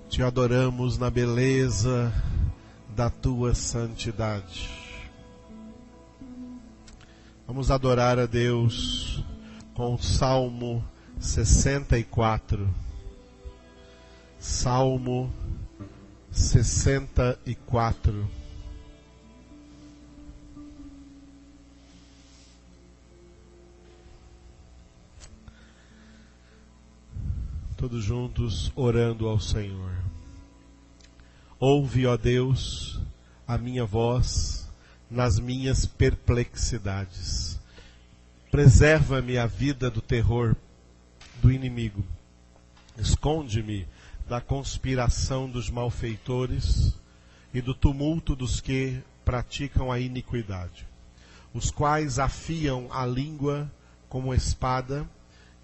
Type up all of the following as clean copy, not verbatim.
Te adoramos na beleza da tua santidade. Vamos adorar a Deus com o Salmo 64. Salmo 64. Todos juntos orando ao Senhor. Ouve, ó Deus, a minha voz nas minhas perplexidades. Preserva-me a vida do terror do inimigo. Esconde-me da conspiração dos malfeitores e do tumulto dos que praticam a iniquidade, os quais afiam a língua como espada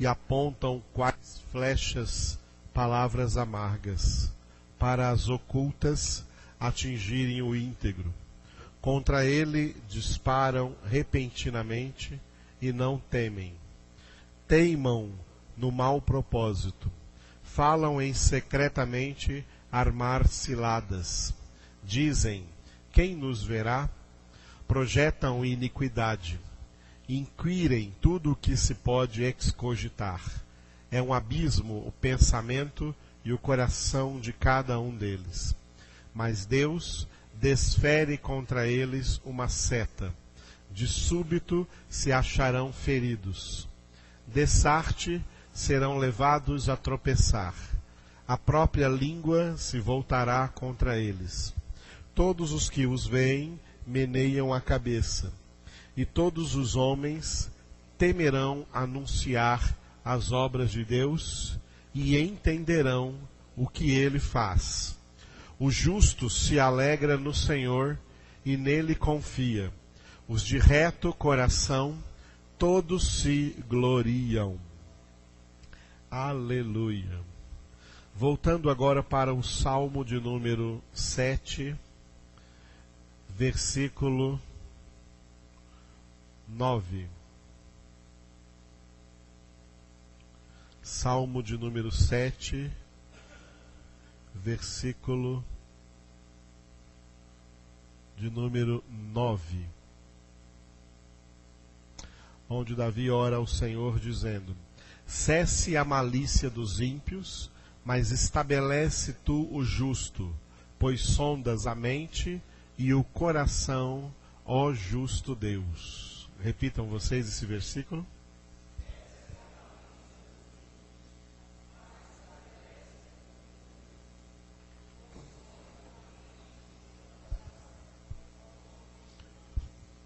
e apontam quais flechas palavras amargas, para as ocultas atingirem o íntegro. Contra ele disparam repentinamente e não temem. Teimam no mau propósito, falam em secretamente armar ciladas. Dizem, quem nos verá? Projetam iniquidade. Inquirem tudo o que se pode excogitar. É um abismo o pensamento e o coração de cada um deles. Mas Deus desfere contra eles uma seta. De súbito se acharão feridos. Dessarte serão levados a tropeçar. A própria língua se voltará contra eles. Todos os que os veem meneiam a cabeça. E todos os homens temerão anunciar as obras de Deus e entenderão o que ele faz. O justo se alegra no Senhor e nele confia. Os de reto coração, todos se gloriam. Aleluia. Voltando agora para o Salmo de número 7, versículo 9. Salmo de número 7, versículo de número 9. Onde Davi ora ao Senhor dizendo: cesse a malícia dos ímpios, mas estabelece tu o justo, pois sondas a mente e o coração, ó justo Deus. Repitam vocês esse versículo.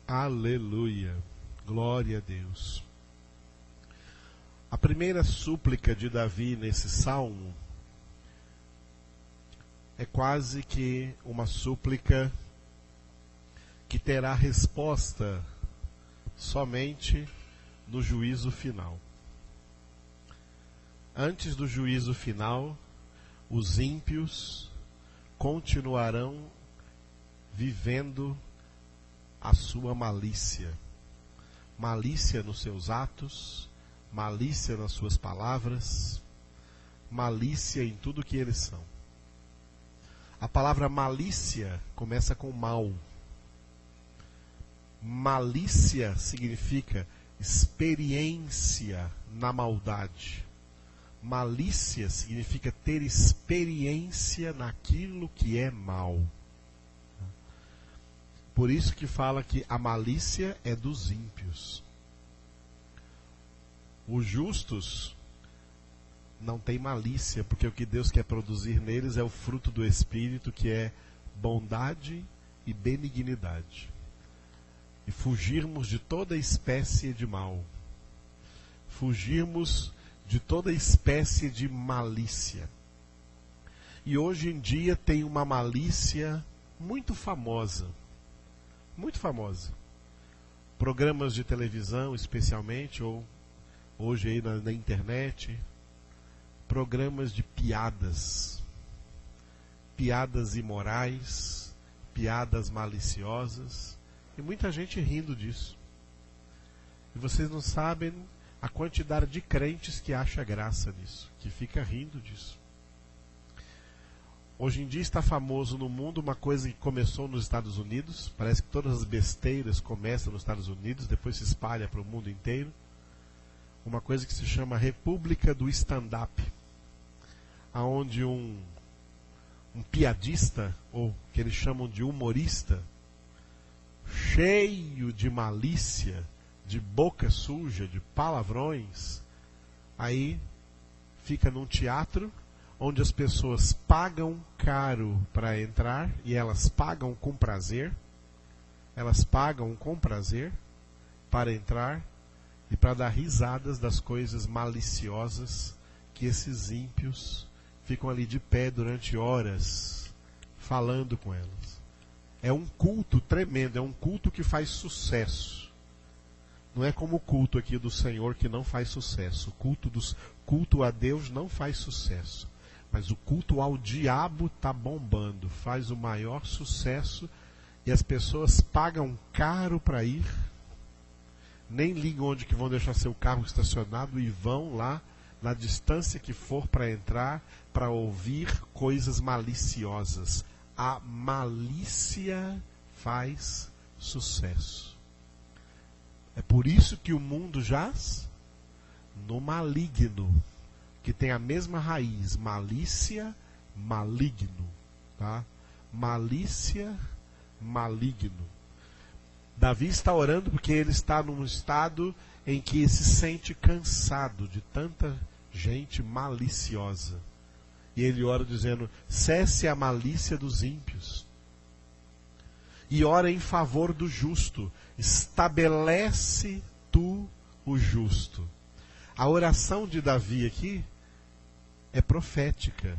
Aleluia. Glória a Deus. A primeira súplica de Davi nesse salmo é quase que uma súplica que terá resposta somente no juízo final. Antes do juízo final, os ímpios continuarão vivendo a sua malícia. Malícia nos seus atos, malícia nas suas palavras, malícia em tudo que eles são. A palavra malícia começa com mal. Malícia significa experiência na maldade. Malícia significa ter experiência naquilo que é mal. Por isso que fala que a malícia é dos ímpios. Os justos não têm malícia, porque o que Deus quer produzir neles é o fruto do Espírito, que é bondade e benignidade. E fugirmos de toda espécie de mal. Fugirmos de toda espécie de malícia. E hoje em dia tem uma malícia muito famosa. Muito famosa. Programas de televisão, especialmente, ou hoje aí na internet, programas de piadas. Piadas imorais, piadas maliciosas, e muita gente rindo disso. E vocês não sabem a quantidade de crentes que acha graça nisso, que fica rindo disso. Hoje em dia está famoso no mundo uma coisa que começou nos Estados Unidos. Parece que todas as besteiras começam nos Estados Unidos, depois se espalha para o mundo inteiro. Uma coisa que se chama República do Stand-up, onde um piadista, ou que eles chamam de humorista, cheio de malícia, de boca suja, de palavrões, aí fica num teatro onde as pessoas pagam caro para entrar, e elas pagam com prazer para entrar e para dar risadas das coisas maliciosas que esses ímpios ficam ali de pé durante horas falando com elas. É um culto tremendo, é um culto que faz sucesso. Não é como o culto aqui do Senhor que não faz sucesso. O culto a Deus não faz sucesso. Mas o culto ao diabo está bombando, faz o maior sucesso, e as pessoas pagam caro para ir, nem ligam onde que vão deixar seu carro estacionado e vão lá, na distância que for para entrar, para ouvir coisas maliciosas. A malícia faz sucesso. É por isso que o mundo jaz no maligno, que tem a mesma raiz, malícia, maligno, tá? Malícia, maligno. Davi está orando porque ele está num estado em que se sente cansado de tanta gente maliciosa. E ele ora dizendo: cesse a malícia dos ímpios. E ora em favor do justo. Estabelece tu o justo. A oração de Davi aqui é profética.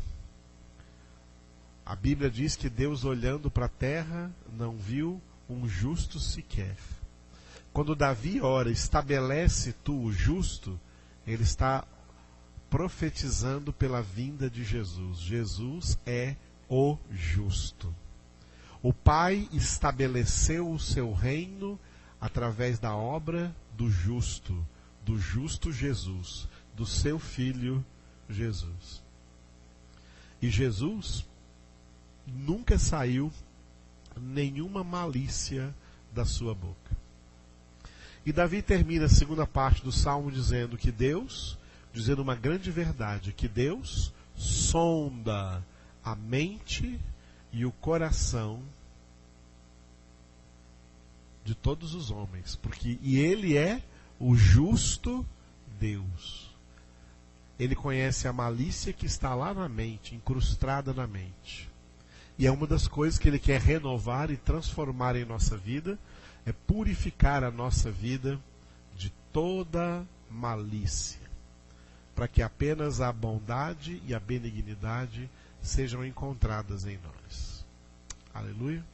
A Bíblia diz que Deus, olhando para a terra, não viu um justo sequer. Quando Davi ora, estabelece tu o justo, ele está profetizando pela vinda de Jesus. Jesus é o justo. O Pai estabeleceu o seu reino através da obra do justo Jesus, do seu Filho Jesus. E Jesus nunca saiu nenhuma malícia da sua boca. E Davi termina a segunda parte do Salmo dizendo que Deus, dizendo uma grande verdade, que Deus sonda a mente e o coração de todos os homens, e Ele é o justo Deus. Ele conhece a malícia que está lá na mente, incrustada na mente. E é uma das coisas que Ele quer renovar e transformar em nossa vida, é purificar a nossa vida de toda malícia, para que apenas a bondade e a benignidade sejam encontradas em nós. Aleluia.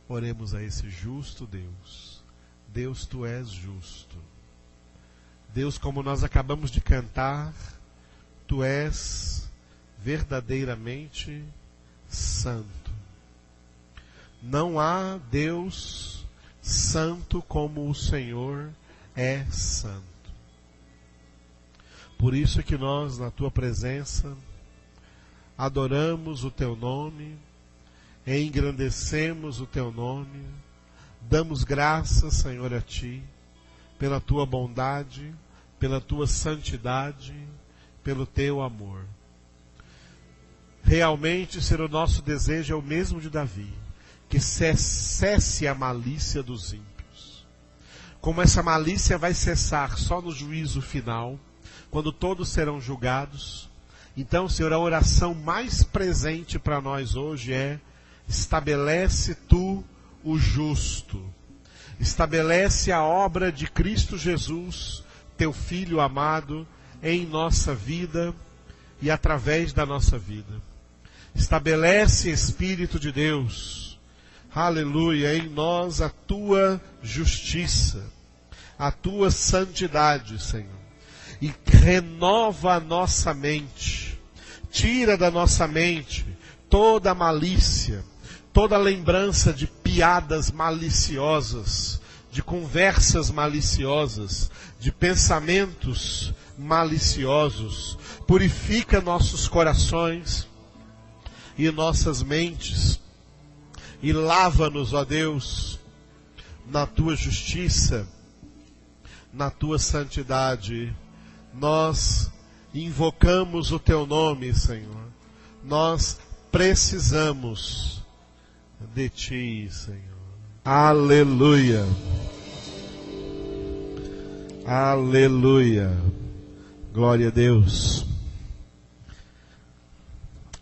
Oremos a esse justo Deus. Deus, Tu és justo. Deus, como nós acabamos de cantar, Tu és verdadeiramente santo. Não há Deus santo como o Senhor é santo. Por isso é que nós, na Tua presença, adoramos o Teu nome, engrandecemos o Teu nome, damos graças, Senhor, a Ti, pela Tua bondade, pela Tua santidade, pelo Teu amor. Realmente, ser o nosso desejo é o mesmo de Davi, que cesse a malícia dos ímpios. Como essa malícia vai cessar só no juízo final, quando todos serão julgados, então, Senhor, a oração mais presente para nós hoje é: estabelece Tu o justo. Estabelece a obra de Cristo Jesus, Teu Filho amado, em nossa vida e através da nossa vida. Estabelece, Espírito de Deus, aleluia, em nós a Tua justiça, a Tua santidade, Senhor. E renova a nossa mente. Tira da nossa mente toda a malícia, toda a lembrança de piadas maliciosas, de conversas maliciosas, de pensamentos maliciosos. Purifica nossos corações, e nossas mentes, e lava-nos, ó Deus, na tua justiça, na tua santidade. Nós invocamos o teu nome, Senhor. Nós precisamos de ti, Senhor. Aleluia. Aleluia. Glória a Deus.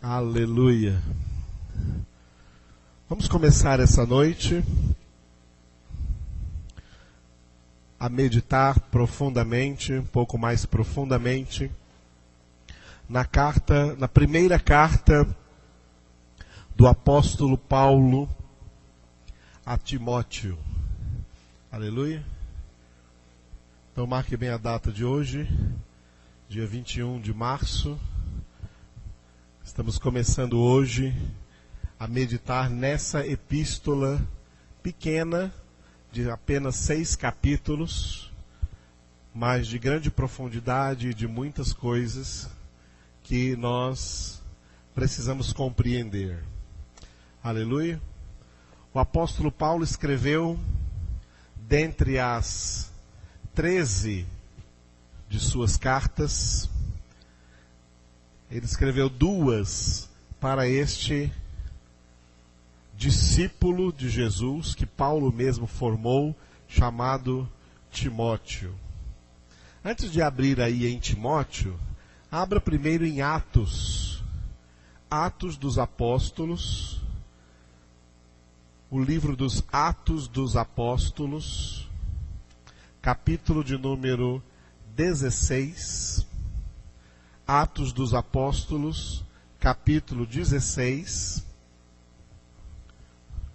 Aleluia. Vamos começar essa noite a meditar profundamente, um pouco mais profundamente, na primeira carta do apóstolo Paulo a Timóteo. Aleluia. Então marque bem a data de hoje, dia 21 de março. Estamos começando hoje a meditar nessa epístola pequena, de apenas 6 capítulos, mas de grande profundidade e de muitas coisas que nós precisamos compreender. Aleluia. O apóstolo Paulo escreveu, dentre as 13 de suas cartas, ele escreveu 2 para este discípulo de Jesus, que Paulo mesmo formou, chamado Timóteo. Antes de abrir aí em Timóteo, abra primeiro em Atos dos Apóstolos, o livro dos Atos dos Apóstolos, capítulo de número 16, Atos dos Apóstolos, capítulo 16,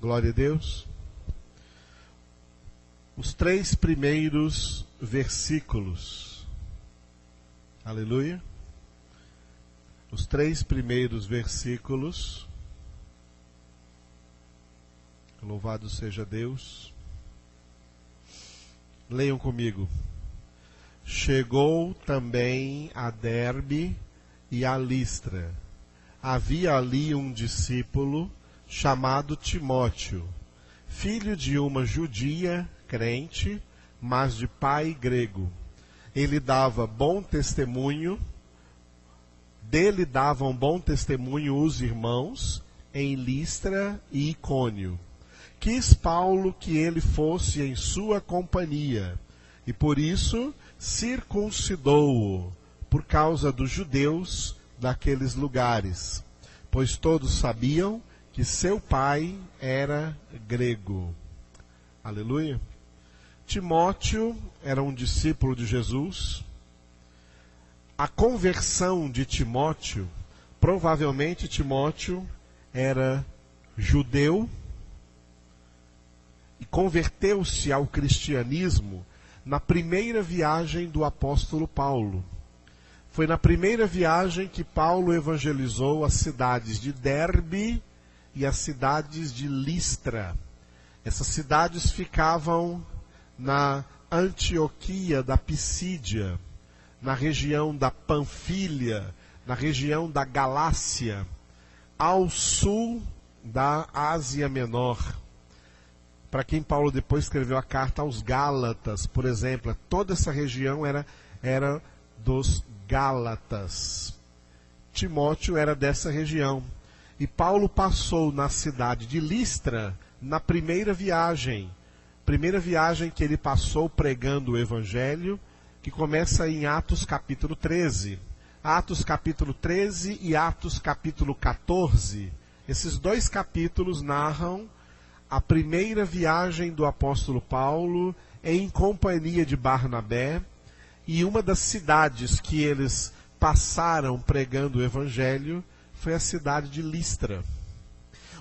glória a Deus. Os 3 primeiros versículos, aleluia. Os 3 primeiros versículos, louvado seja Deus. Leiam comigo. Chegou também a Derbe e a Listra. Havia ali um discípulo chamado Timóteo, filho de uma judia crente, mas de pai grego. Dele davam bom testemunho os irmãos em Listra e Icônio. Quis Paulo que ele fosse em sua companhia, e por isso circuncidou-o, por causa dos judeus daqueles lugares, pois todos sabiam que seu pai era grego. Aleluia. Timóteo era um discípulo de Jesus. A conversão de Timóteo, provavelmente Timóteo era judeu e converteu-se ao cristianismo na primeira viagem do apóstolo Paulo. Foi na primeira viagem que Paulo evangelizou as cidades de Derbe e as cidades de Listra. Essas cidades ficavam na Antioquia da Pisídia, na região da Panfilha, na região da Galácia, ao sul da Ásia Menor. Para quem Paulo depois escreveu a carta aos Gálatas, por exemplo, toda essa região era dos Gálatas. Timóteo era dessa região. E Paulo passou na cidade de Listra na primeira viagem que ele passou pregando o Evangelho, que começa em Atos capítulo 13. Atos capítulo 13 e Atos capítulo 14. Esses 2 capítulos narram a primeira viagem do apóstolo Paulo em companhia de Barnabé, e uma das cidades que eles passaram pregando o Evangelho foi a cidade de Listra.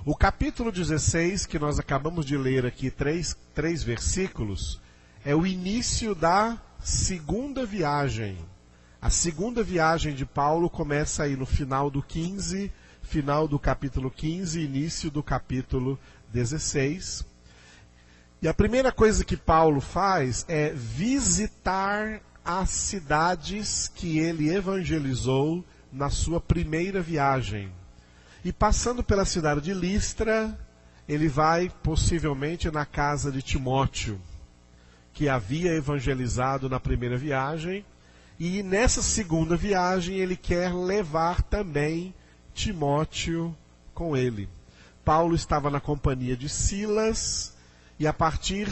O capítulo 16, que nós acabamos de ler aqui, 3 versículos, é o início da segunda viagem. A segunda viagem de Paulo começa aí no final do capítulo 15, início do capítulo 16. E a primeira coisa que Paulo faz é visitar as cidades que ele evangelizou na sua primeira viagem. E passando pela cidade de Listra, ele vai possivelmente na casa de Timóteo, que havia evangelizado na primeira viagem, e nessa segunda viagem ele quer levar também Timóteo com ele. Paulo estava na companhia de Silas, e a partir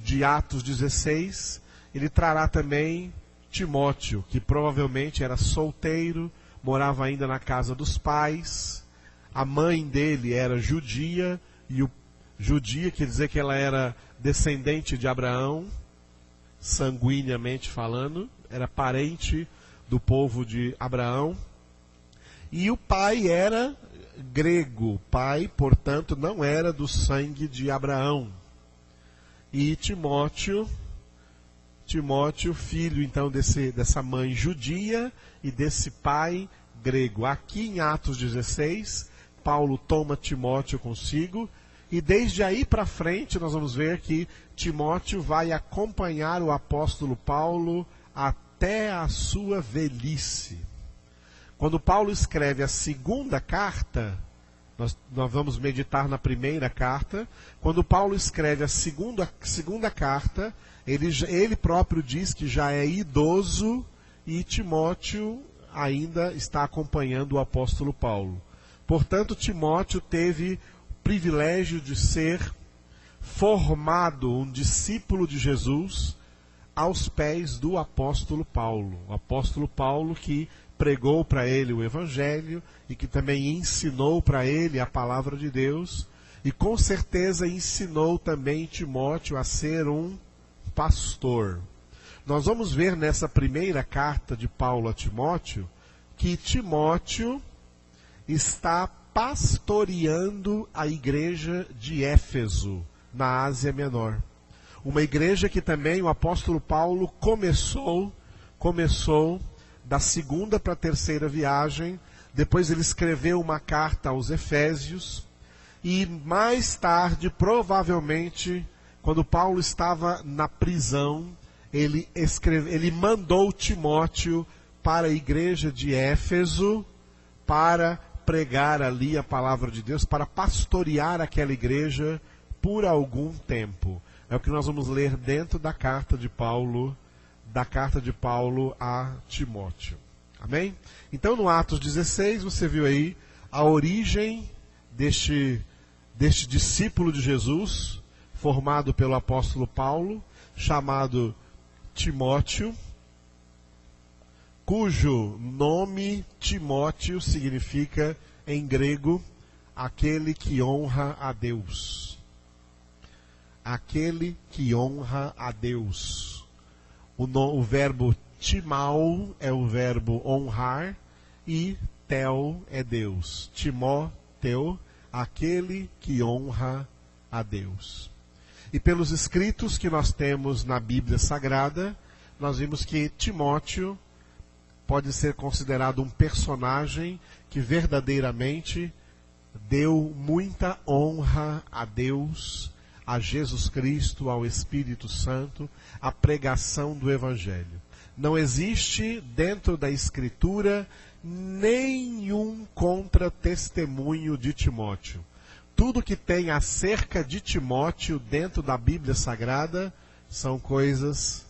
de Atos 16, ele trará também Timóteo, que provavelmente era solteiro, morava ainda na casa dos pais, a mãe dele era judia, e judia quer dizer que ela era descendente de Abraão, sanguineamente falando, era parente do povo de Abraão, e o pai era grego, pai, portanto, não era do sangue de Abraão. E Timóteo, filho então dessa mãe judia e desse pai grego. Aqui em Atos 16, Paulo toma Timóteo consigo, e desde aí para frente nós vamos ver que Timóteo vai acompanhar o apóstolo Paulo até a sua velhice. Quando Paulo escreve a segunda carta, nós vamos meditar na primeira carta. Quando Paulo escreve a segunda carta, ele próprio diz que já é idoso, e Timóteo ainda está acompanhando o apóstolo Paulo. Portanto, Timóteo teve o privilégio de ser formado um discípulo de Jesus aos pés do apóstolo Paulo. O apóstolo Paulo que pregou para ele o Evangelho e que também ensinou para ele a palavra de Deus, e com certeza ensinou também Timóteo a ser um pastor. Nós vamos ver nessa primeira carta de Paulo a Timóteo que Timóteo está pastoreando a igreja de Éfeso, na Ásia Menor. Uma igreja que também o apóstolo Paulo começou da segunda para a terceira viagem. Depois ele escreveu uma carta aos Efésios, e mais tarde, provavelmente, quando Paulo estava na prisão, ele mandou Timóteo para a igreja de Éfeso para pregar ali a palavra de Deus, para pastorear aquela igreja por algum tempo. É o que nós vamos ler dentro da carta de Paulo a Timóteo. Amém? Então, no Atos 16, você viu aí a origem deste discípulo de Jesus, formado pelo apóstolo Paulo, chamado Timóteo, cujo nome Timóteo significa, em grego, aquele que honra a Deus. Aquele que honra a Deus. O verbo timau é o verbo honrar, e tel é Deus. Timóteo, aquele que honra a Deus. E pelos escritos que nós temos na Bíblia Sagrada, nós vimos que Timóteo pode ser considerado um personagem que verdadeiramente deu muita honra a Deus, a Jesus Cristo, ao Espírito Santo, a pregação do Evangelho. Não existe dentro da Escritura nenhum contra-testemunho de Timóteo. Tudo que tem acerca de Timóteo dentro da Bíblia Sagrada são coisas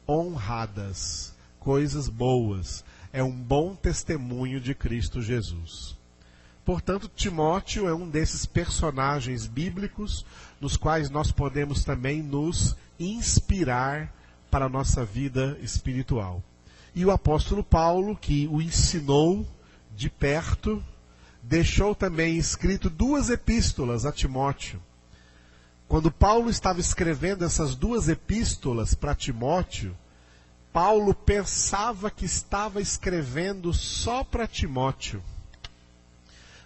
honradas, coisas boas. É um bom testemunho de Cristo Jesus. Portanto, Timóteo é um desses personagens bíblicos nos quais nós podemos também nos inspirar para a nossa vida espiritual. E o apóstolo Paulo, que o ensinou de perto, deixou também escrito 2 epístolas a Timóteo. Quando Paulo estava escrevendo essas 2 epístolas para Timóteo, Paulo pensava que estava escrevendo só para Timóteo.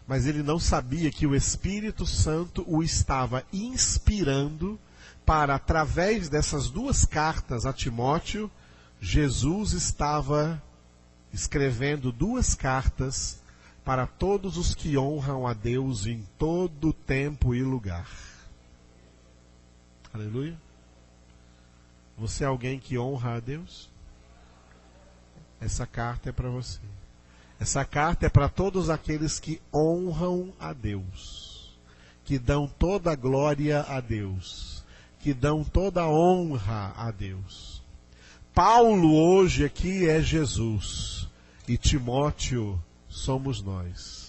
Mas ele não sabia que o Espírito Santo o estava inspirando para, através dessas 2 cartas a Timóteo, Jesus estava escrevendo 2 cartas para todos os que honram a Deus em todo tempo e lugar. Aleluia. Você é alguém que honra a Deus? Essa carta é para você. Essa carta é para todos aqueles que honram a Deus, que dão toda a glória a Deus, que dão toda a honra a Deus. Paulo hoje aqui é Jesus e Timóteo somos nós.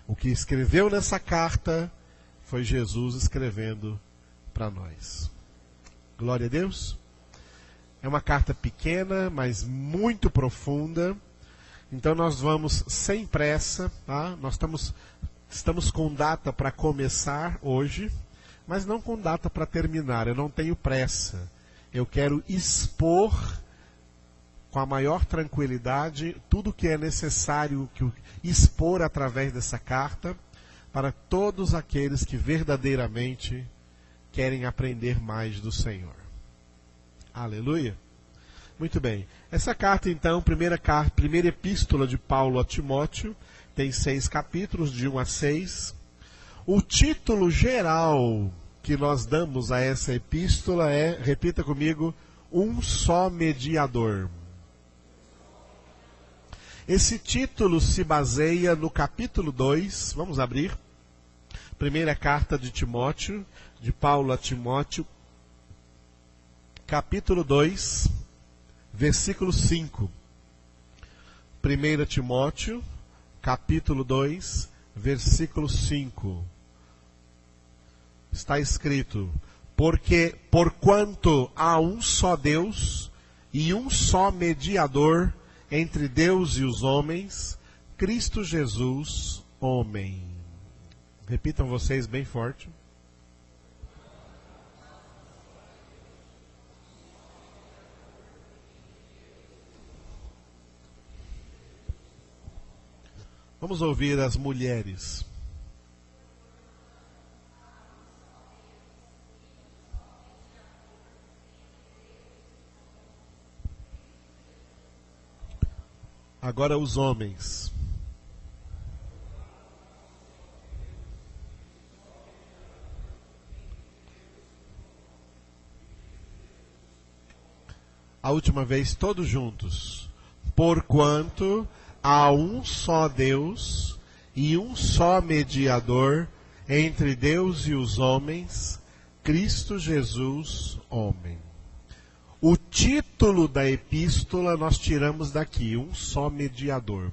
O que escreveu nessa carta foi Jesus escrevendo para nós. Glória a Deus. É uma carta pequena, mas muito profunda. Então nós vamos sem pressa, tá? Nós estamos com data para começar hoje, mas não com data para terminar. Eu não tenho pressa. Eu quero expor com a maior tranquilidade tudo que é necessário expor através dessa carta para todos aqueles que verdadeiramente querem aprender mais do Senhor. Aleluia. Muito bem. Essa carta, então, primeira epístola de Paulo a Timóteo, tem 6 capítulos, de 1 a 6. O título geral que nós damos a essa epístola é, repita comigo, um só mediador. Esse título se baseia no capítulo 2, vamos abrir. Primeira carta de Timóteo, de Paulo a Timóteo, capítulo 2, versículo 5. 1 Timóteo, capítulo 2, versículo 5. Está escrito: porque, porquanto há um só Deus e um só mediador entre Deus e os homens, Cristo Jesus, homem. Repitam vocês bem forte. Vamos ouvir as mulheres. Agora os homens. A última vez, todos juntos. Porquanto há um só Deus e um só mediador entre Deus e os homens, Cristo Jesus, homem. O título da epístola nós tiramos daqui, um só mediador.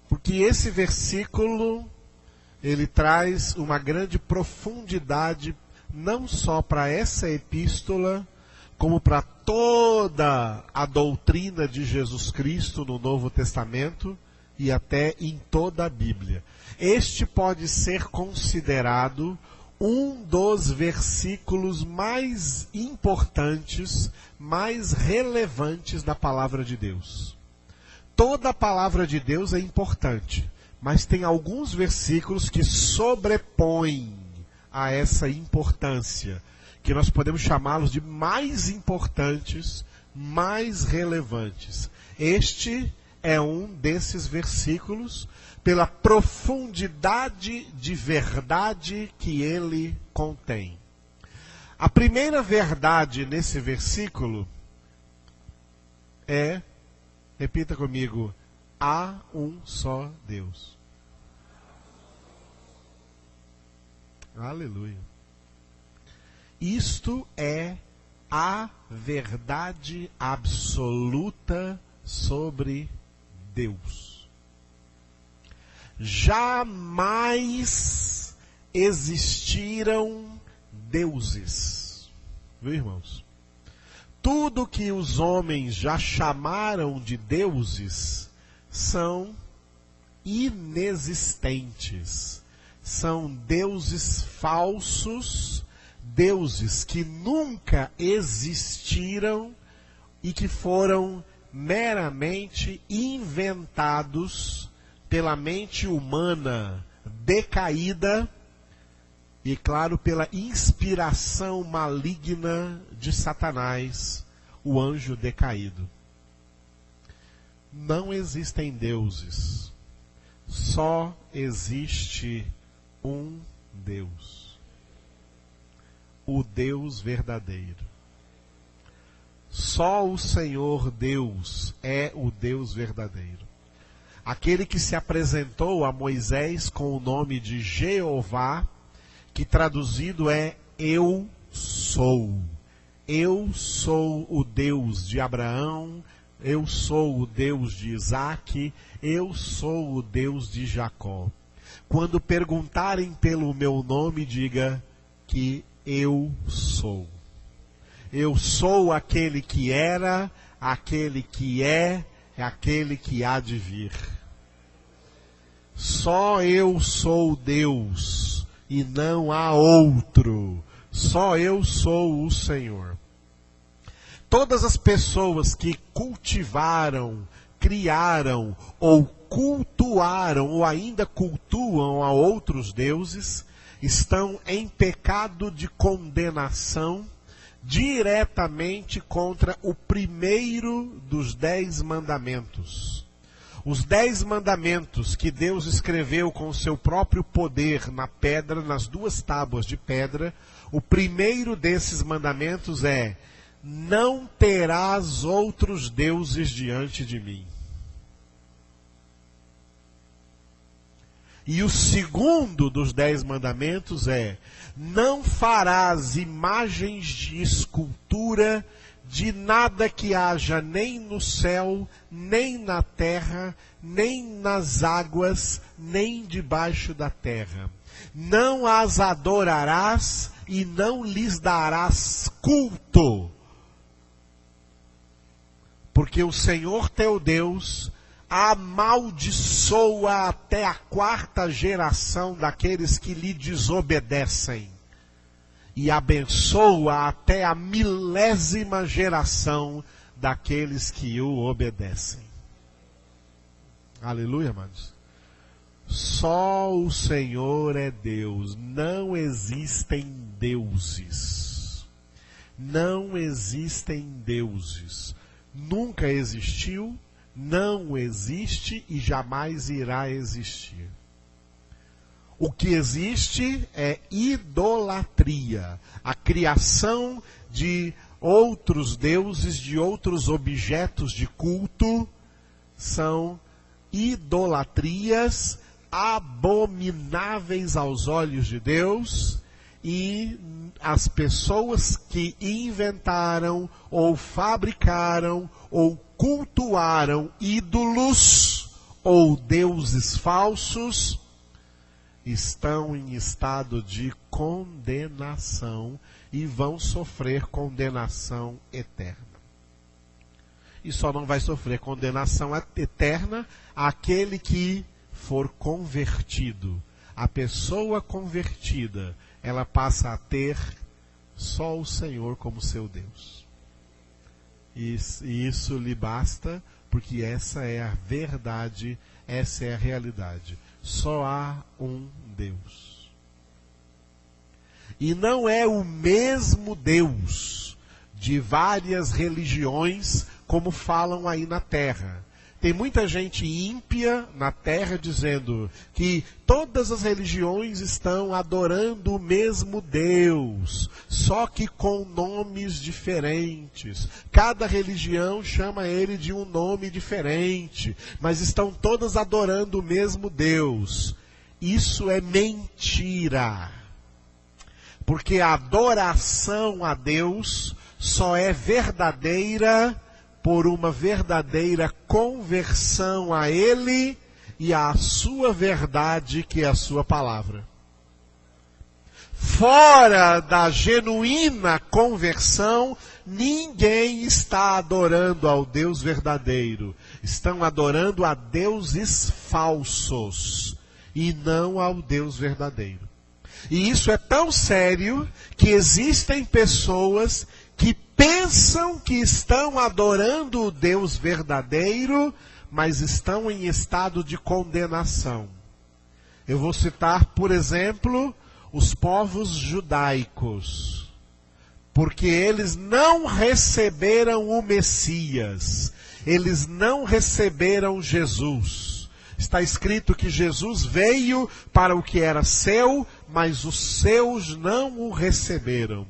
Porque esse versículo, ele traz uma grande profundidade, não só para essa epístola, como para toda a doutrina de Jesus Cristo no Novo Testamento e até em toda a Bíblia. Este pode ser considerado um dos versículos mais importantes, mais relevantes da palavra de Deus. Toda a palavra de Deus é importante, mas tem alguns versículos que sobrepõem a essa importância, que nós podemos chamá-los de mais importantes, mais relevantes. Este é um desses versículos, pela profundidade de verdade que ele contém. A primeira verdade nesse versículo é, repita comigo, há um só Deus. Aleluia. Isto é a verdade absoluta sobre Deus. Jamais existiram deuses. Viu, irmãos? Tudo que os homens já chamaram de deuses são inexistentes. São deuses falsos, deuses que nunca existiram e que foram meramente inventados pela mente humana decaída e, claro, pela inspiração maligna de Satanás, o anjo decaído. Não existem deuses, só existe um Deus, o Deus verdadeiro. Só o Senhor Deus é o Deus verdadeiro. aquele que se apresentou a Moisés com o nome de Jeová, que traduzido é Eu sou. Eu sou o Deus de Abraão, eu sou o Deus de Isaque, eu sou o Deus de Jacó. Quando perguntarem pelo meu nome, diga que eu sou. Eu sou aquele que era, aquele que é, aquele que há de vir. Só eu sou Deus e não há outro. Só eu sou o Senhor. Todas as pessoas que cultivaram, criaram ou cultuaram ou ainda cultuam a outros deuses estão em pecado de condenação diretamente contra o primeiro dos 10 mandamentos. Os 10 mandamentos que Deus escreveu com o seu próprio poder na pedra, nas 2 tábuas de pedra, o primeiro desses mandamentos é: não terás outros deuses diante de mim. E o segundo dos 10 mandamentos é: não farás imagens de escultura de nada que haja nem no céu, nem na terra, nem nas águas, nem debaixo da terra. Não as adorarás e não lhes darás culto. Porque o Senhor teu Deus amaldiçoa até a 4ª geração daqueles que lhe desobedecem, e abençoa até a 1000ª geração daqueles que o obedecem. Aleluia, amados. Só o Senhor é Deus, não existem deuses. Não existem deuses. Nunca existiu, não existe e jamais irá existir. O que existe é idolatria, a criação de outros deuses, de outros objetos de culto, são idolatrias abomináveis aos olhos de Deus, e as pessoas que inventaram ou fabricaram ou cultuaram ídolos ou deuses falsos estão em estado de condenação e vão sofrer condenação eterna. E só não vai sofrer condenação eterna aquele que for convertido. A pessoa convertida, ela passa a ter só o Senhor como seu Deus. E isso lhe basta, porque essa é a verdade, essa é a realidade. Só há um Deus. E não é o mesmo Deus de várias religiões, como falam aí na terra. Tem muita gente ímpia na terra dizendo que todas as religiões estão adorando o mesmo Deus, só que com nomes diferentes. Cada religião chama ele de um nome diferente, mas estão todas adorando o mesmo Deus. Isso é mentira. Porque a adoração a Deus só é verdadeira por uma verdadeira conversão a Ele e à sua verdade, que é a sua palavra. Fora da genuína conversão, ninguém está adorando ao Deus verdadeiro. Estão adorando a deuses falsos e não ao Deus verdadeiro. E isso é tão sério que existem pessoas que pensam que estão adorando o Deus verdadeiro, mas estão em estado de condenação. Eu vou citar, por exemplo, os povos judaicos, porque eles não receberam o Messias, eles não receberam Jesus. Está escrito que Jesus veio para o que era seu, mas os seus não o receberam.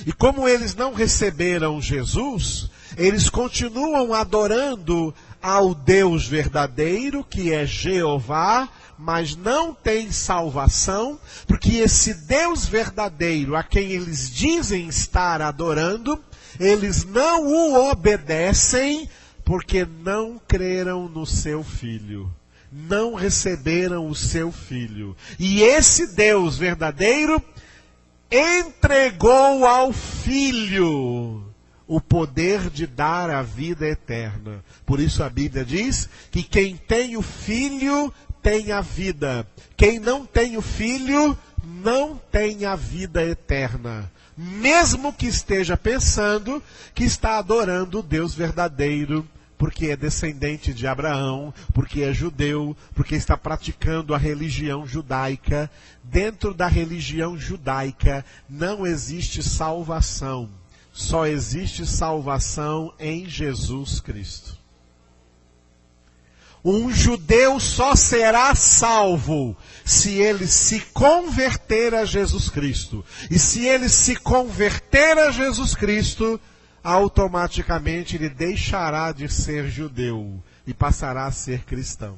E como eles não receberam Jesus, eles continuam adorando ao Deus verdadeiro, que é Jeová, mas não tem salvação, porque esse Deus verdadeiro, a quem eles dizem estar adorando, eles não o obedecem, porque não creram no seu Filho. Não receberam o seu Filho. E esse Deus verdadeiro entregou ao Filho o poder de dar a vida eterna. Por isso a Bíblia diz que quem tem o Filho tem a vida. Quem não tem o Filho não tem a vida eterna. Mesmo que esteja pensando que está adorando o Deus verdadeiro, porque é descendente de Abraão, porque é judeu, porque está praticando a religião judaica. Dentro da religião judaica não existe salvação. Só existe salvação em Jesus Cristo. Um judeu só será salvo se ele se converter a Jesus Cristo. E se ele se converter a Jesus Cristo, automaticamente ele deixará de ser judeu e passará a ser cristão.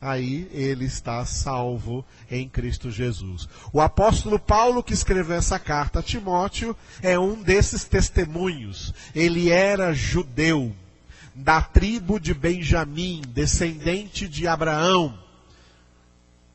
Aí ele está salvo em Cristo Jesus. O apóstolo Paulo, que escreveu essa carta a Timóteo, é um desses testemunhos. Ele era judeu, da tribo de Benjamim, descendente de Abraão,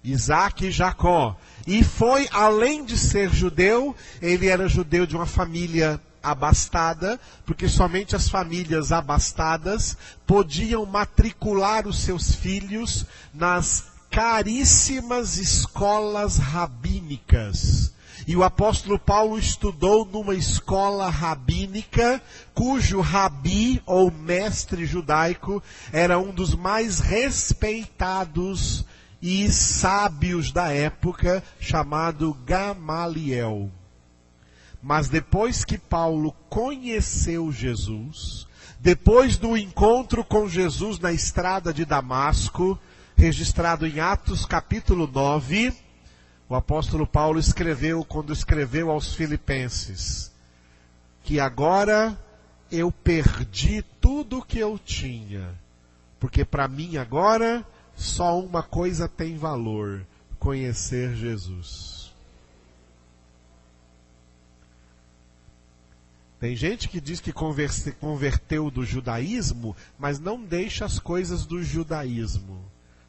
Isaac e Jacó. E foi, além de ser judeu, ele era judeu de uma família abastada, porque somente as famílias abastadas podiam matricular os seus filhos nas caríssimas escolas rabínicas. E o apóstolo Paulo estudou numa escola rabínica, cujo rabi, ou mestre judaico, era um dos mais respeitados e sábios da época, chamado Gamaliel. Mas depois que Paulo conheceu Jesus, depois do encontro com Jesus na estrada de Damasco, registrado em Atos capítulo 9, o apóstolo Paulo escreveu, quando escreveu aos Filipenses, que agora eu perdi tudo o que eu tinha, porque para mim agora só uma coisa tem valor: conhecer Jesus. Tem gente que diz que converteu do judaísmo, mas não deixa as coisas do judaísmo.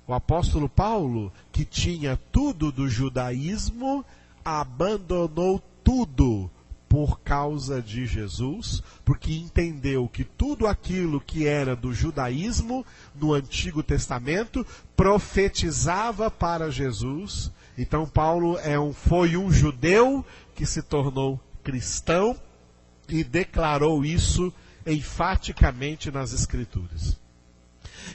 O apóstolo Paulo, que tinha tudo do judaísmo, abandonou tudo por causa de Jesus, porque entendeu que tudo aquilo que era do judaísmo no Antigo Testamento profetizava para Jesus. Então Paulo foi um judeu que se tornou cristão e declarou isso enfaticamente nas Escrituras.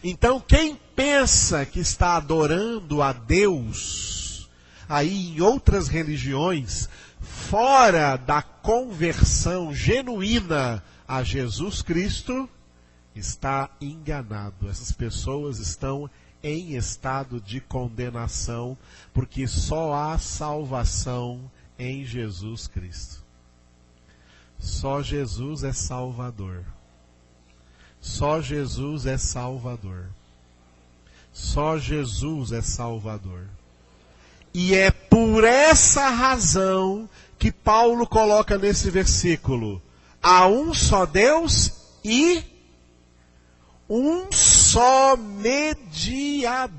Então, quem pensa que está adorando a Deus, aí em outras religiões, fora da conversão genuína a Jesus Cristo, está enganado. Essas pessoas estão em estado de condenação, porque só há salvação em Jesus Cristo. Só Jesus é Salvador. Só Jesus é Salvador. Só Jesus é Salvador. E é por essa razão que Paulo coloca nesse versículo: há um só Deus e um só mediador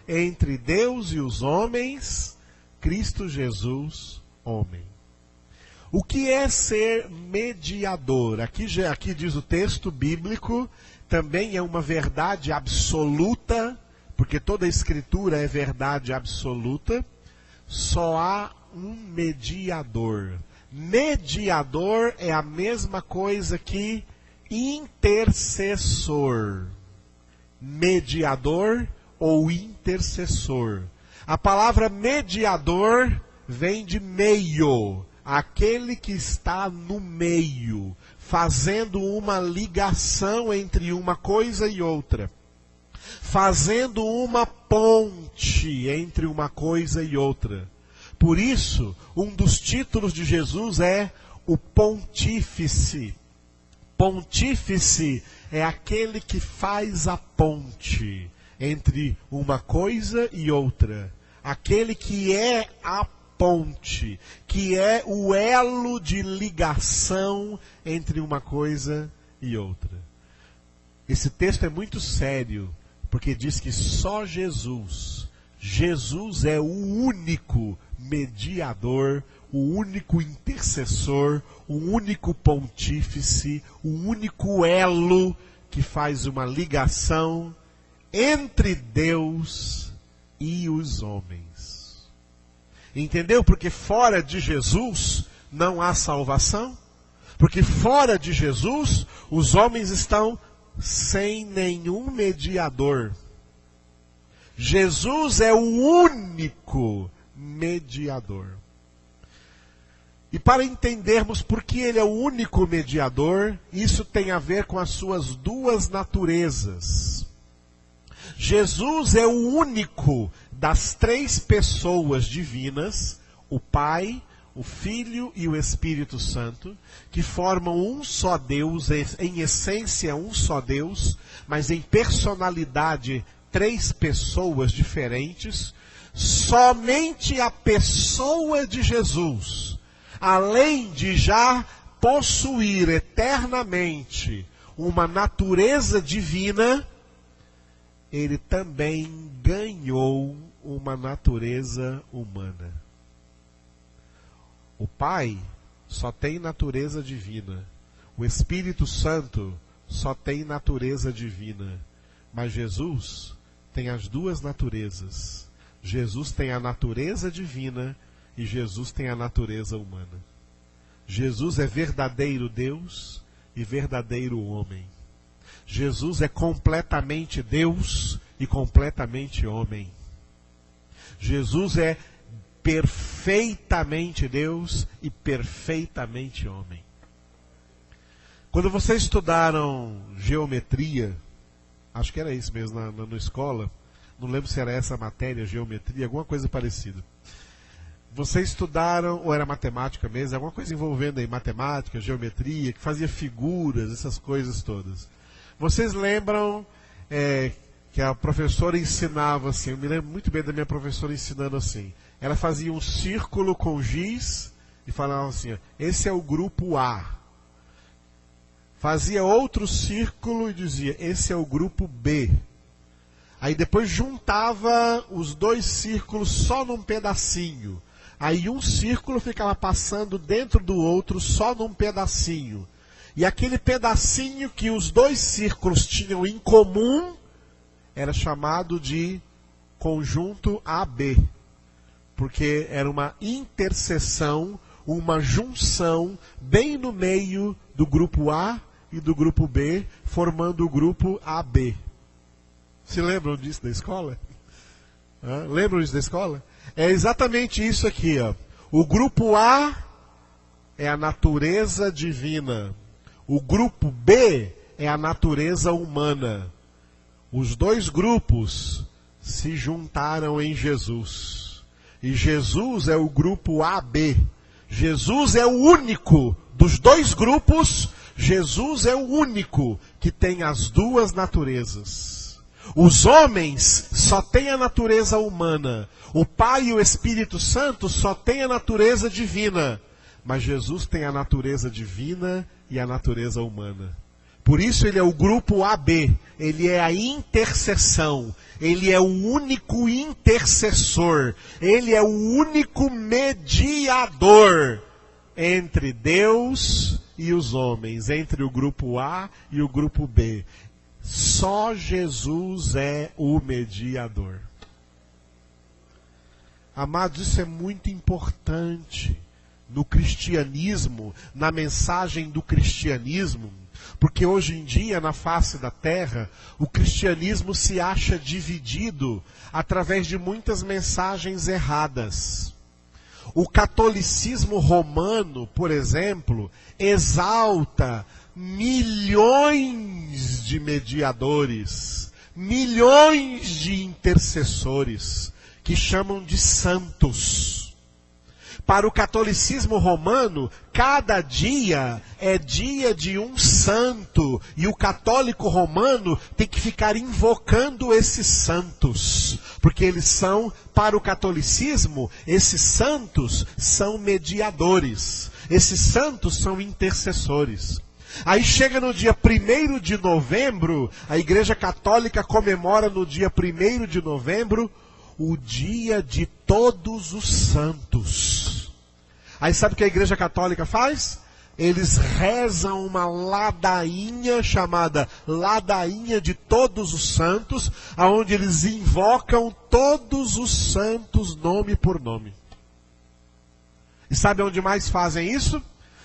entre Deus e os homens, Cristo Jesus, homem. O que é ser mediador? Aqui diz o texto bíblico, também é uma verdade absoluta, porque toda a Escritura é verdade absoluta. Só há um mediador. Mediador é a mesma coisa que intercessor. Mediador ou intercessor. A palavra mediador vem de meio. Aquele que está no meio, fazendo uma ligação entre uma coisa e outra, fazendo uma ponte entre uma coisa e outra. Por isso, um dos títulos de Jesus é o Pontífice. Pontífice é aquele que faz a ponte entre uma coisa e outra. Aquele que é a ponte, que é o elo de ligação entre uma coisa e outra. Esse texto é muito sério, porque diz que só Jesus é o único mediador, o único intercessor, o único pontífice, o único elo que faz uma ligação entre Deus e os homens. Entendeu? Porque fora de Jesus não há salvação. Porque fora de Jesus os homens estão sem nenhum mediador. Jesus é o único mediador. E para entendermos por que ele é o único mediador, isso tem a ver com as suas duas naturezas. Jesus é o único das três pessoas divinas, o Pai, o Filho e o Espírito Santo, que formam um só Deus, em essência um só Deus, mas em personalidade três pessoas diferentes. Somente a pessoa de Jesus, além de já possuir eternamente uma natureza divina, ele também ganhou uma natureza humana. O Pai só tem natureza divina. O Espírito Santo só tem natureza divina. Mas Jesus tem as duas naturezas. Jesus tem a natureza divina e Jesus tem a natureza humana. Jesus é verdadeiro Deus e verdadeiro homem. Jesus é completamente Deus e completamente homem. Jesus é perfeitamente Deus e perfeitamente homem. Quando vocês estudaram geometria, acho que era isso mesmo na escola, não lembro se era essa matéria, geometria, alguma coisa parecida. Vocês estudaram, ou era matemática mesmo, alguma coisa envolvendo aí matemática, geometria, que fazia figuras, essas coisas todas. Vocês lembram que a professora ensinava assim, eu me lembro muito bem da minha professora ensinando assim. Ela fazia um círculo com giz e falava assim, esse é o grupo A. Fazia outro círculo e dizia, esse é o grupo B. Aí depois juntava os dois círculos só num pedacinho. Aí um círculo ficava passando dentro do outro só num pedacinho. E aquele pedacinho que os dois círculos tinham em comum era chamado de conjunto AB. Porque era uma interseção, uma junção bem no meio do grupo A e do grupo B, formando o grupo AB. Se lembram disso da escola? Lembram disso da escola? É exatamente isso aqui, ó. O grupo A é a natureza divina. O grupo B é a natureza humana. Os dois grupos se juntaram em Jesus. E Jesus é o grupo AB. Jesus é o único dos dois grupos. Jesus é o único que tem as duas naturezas. Os homens só têm a natureza humana. O Pai e o Espírito Santo só têm a natureza divina. Mas Jesus tem a natureza divina e a natureza humana. Por isso ele é o grupo AB. Ele é a intercessão. Ele é o único intercessor. Ele é o único mediador entre Deus e os homens. Entre o grupo A e o grupo B. Só Jesus é o mediador. Amados, isso é muito importante no cristianismo, na mensagem do cristianismo, porque hoje em dia, na face da terra, o cristianismo se acha dividido através de muitas mensagens erradas. O catolicismo romano, por exemplo, exalta milhões de mediadores, milhões de intercessores, que chamam de santos. Para o catolicismo romano, cada dia é dia de um santo. santo, e o católico romano tem que ficar invocando esses santos, porque eles são, para o catolicismo, esses santos são mediadores, esses santos são intercessores. Aí chega no dia 1º de novembro, a Igreja Católica comemora no dia 1º de novembro o dia de todos os santos. Aí sabe o que a Igreja Católica faz? Eles rezam uma ladainha chamada Ladainha de Todos os Santos, aonde eles invocam todos os santos nome por nome. E sabe onde mais fazem isso?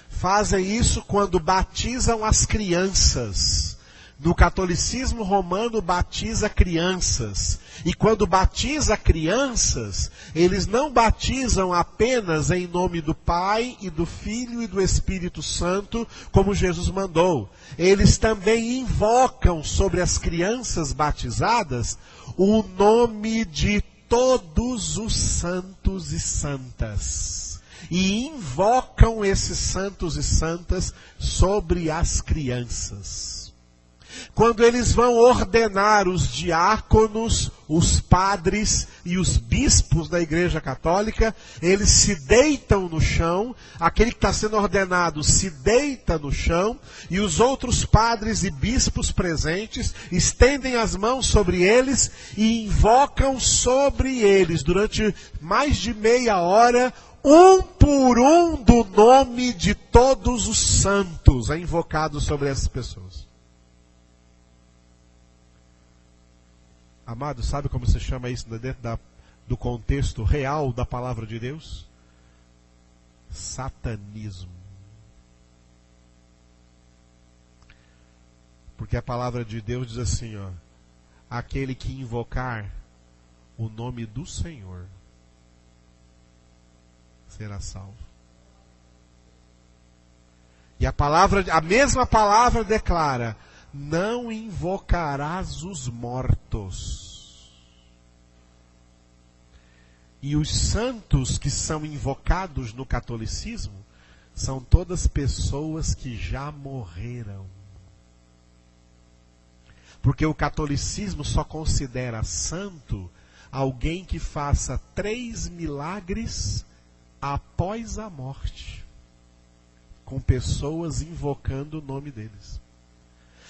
Fazem isso quando batizam as crianças. No catolicismo romano batiza crianças. E quando batiza crianças, eles não batizam apenas em nome do Pai e do Filho e do Espírito Santo, como Jesus mandou. Eles também invocam sobre as crianças batizadas o nome de todos os santos e santas. E invocam esses santos e santas sobre as crianças. Quando eles vão ordenar os diáconos, os padres e os bispos da Igreja Católica, eles se deitam no chão, aquele que está sendo ordenado se deita no chão, e os outros padres e bispos presentes estendem as mãos sobre eles e invocam sobre eles, durante mais de meia hora, um por um do nome de todos os santos, é invocado sobre essas pessoas. Amado, sabe como se chama isso dentro do contexto real da palavra de Deus? Satanismo. Porque a palavra de Deus diz assim, ó, aquele que invocar o nome do Senhor será salvo. E a mesma palavra declara: não invocarás os mortos. E os santos que são invocados no catolicismo são todas pessoas que já morreram. Porque o catolicismo só considera santo alguém que faça 3 milagres após a morte, com pessoas invocando o nome deles.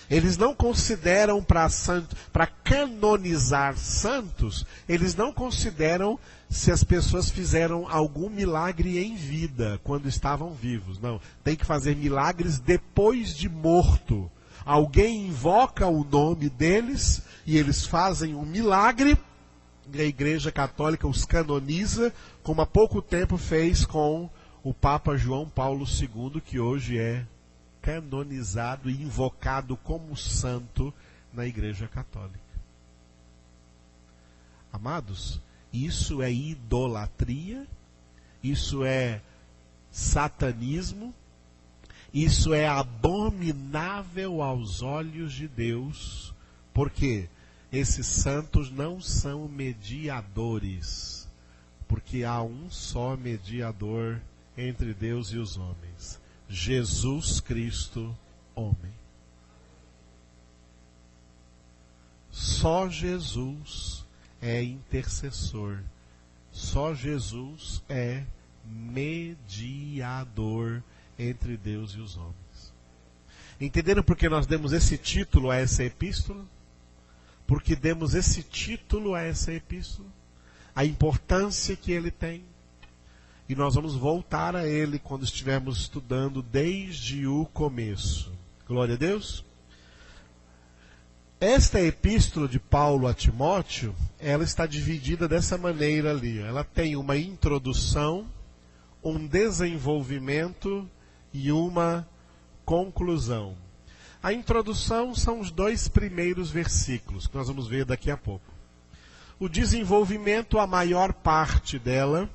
Eles não consideram para canonizar santos, eles não consideram se as pessoas fizeram algum milagre em vida, quando estavam vivos. Não, tem que fazer milagres depois de morto. Alguém invoca o nome deles e eles fazem um milagre, e a Igreja Católica os canoniza, como há pouco tempo fez com o Papa João Paulo II, que hoje é canonizado e invocado como santo na Igreja Católica. Amados, isso é idolatria, isso é satanismo, isso é abominável aos olhos de Deus, porque esses santos não são mediadores, porque há um só mediador entre Deus e os homens: Jesus Cristo, homem. Só Jesus é intercessor. Só Jesus é mediador entre Deus e os homens. Entenderam por que nós demos esse título a essa epístola? Porque demos esse título a essa epístola, a importância que ele tem. E nós vamos voltar a ele quando estivermos estudando desde o começo. Glória a Deus. Esta epístola de Paulo a Timóteo, ela está dividida dessa maneira ali. Ela tem uma introdução, um desenvolvimento e uma conclusão. A introdução são os 2 primeiros versículos, que nós vamos ver daqui a pouco. O desenvolvimento, a maior parte dela,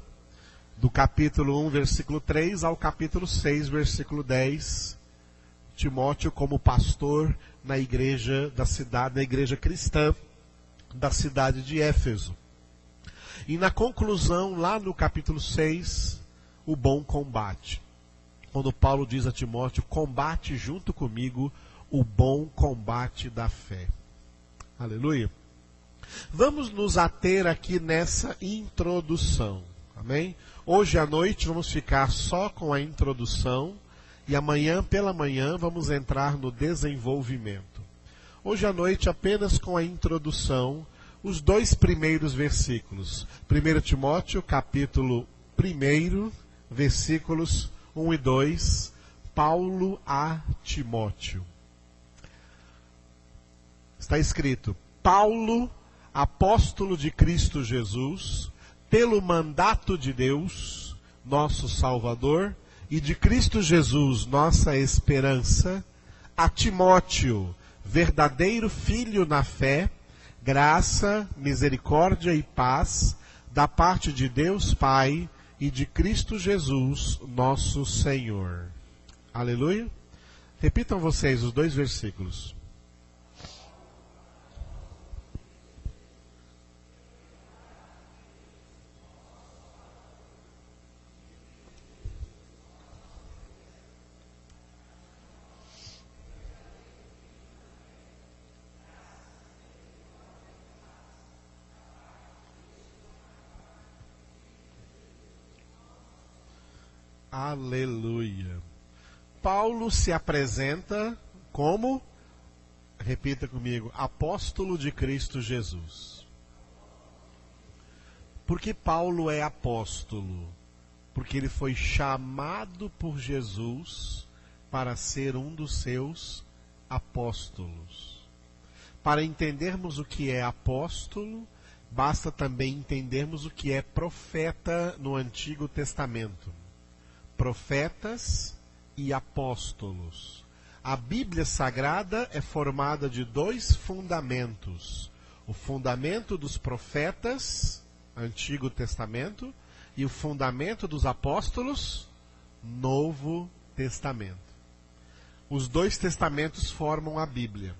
do capítulo 1, versículo 3, ao capítulo 6, versículo 10, Timóteo como pastor na igreja da cidade, na igreja cristã da cidade de Éfeso. E na conclusão, lá no capítulo 6, o bom combate. quando Paulo diz a Timóteo: combate junto comigo o bom combate da fé. Aleluia. Vamos nos ater aqui nessa introdução, amém? Hoje à noite vamos ficar só com a introdução e amanhã pela manhã vamos entrar no desenvolvimento. Hoje à noite apenas com a introdução, os 2 primeiros versículos. 1 Timóteo, capítulo 1, versículos 1 e 2, Paulo a Timóteo. Está escrito: Paulo, apóstolo de Cristo Jesus, pelo mandato de Deus, nosso Salvador, e de Cristo Jesus, nossa esperança, a Timóteo, verdadeiro filho na fé, graça, misericórdia e paz, da parte de Deus Pai e de Cristo Jesus, nosso Senhor. Aleluia. Repitam vocês os 2 versículos. Aleluia. Paulo se apresenta como, repita comigo, apóstolo de Cristo Jesus. Por que Paulo é apóstolo? Porque ele foi chamado por Jesus para ser um dos seus apóstolos. Para entendermos o que é apóstolo, basta também entendermos o que é profeta no Antigo Testamento. Profetas e apóstolos. A Bíblia Sagrada é formada de 2 fundamentos: o fundamento dos profetas, Antigo Testamento, e o fundamento dos apóstolos, Novo Testamento. Os 2 testamentos formam a Bíblia.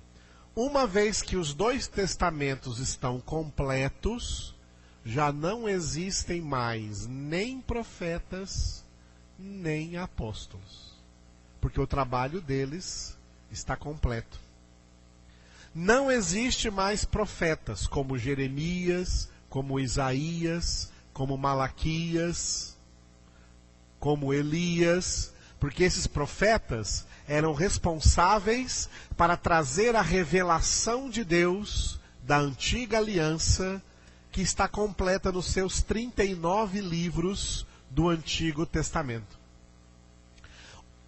Uma vez que os 2 testamentos estão completos, já não existem mais nem profetas nem apóstolos, porque o trabalho deles está completo. Não existe mais profetas como Jeremias, como Isaías, como Malaquias, como Elias, porque esses profetas eram responsáveis para trazer a revelação de Deus da antiga aliança, que está completa nos seus 39 livros do Antigo Testamento.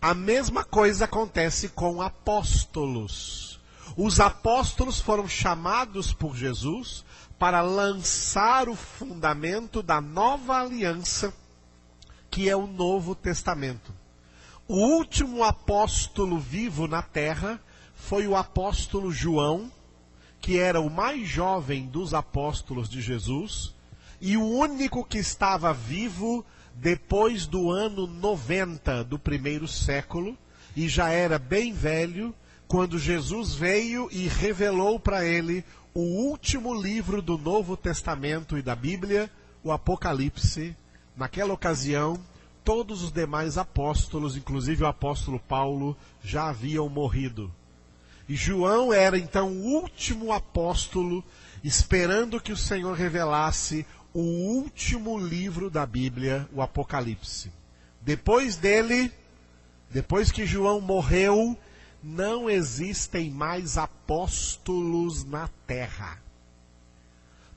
A mesma coisa acontece com apóstolos. Os apóstolos foram chamados por Jesus para lançar o fundamento da nova aliança, que é o Novo Testamento. O último apóstolo vivo na terra foi o apóstolo João, que era o mais jovem dos apóstolos de Jesus, e o único que estava vivo depois do ano 90 do 1º século, e já era bem velho, quando Jesus veio e revelou para ele o último livro do Novo Testamento e da Bíblia, o Apocalipse. Naquela ocasião, todos os demais apóstolos, inclusive o apóstolo Paulo, já haviam morrido. E João era então o último apóstolo, esperando que o Senhor revelasse o último livro da Bíblia, o Apocalipse. Depois dele, depois que João morreu, não existem mais apóstolos na terra.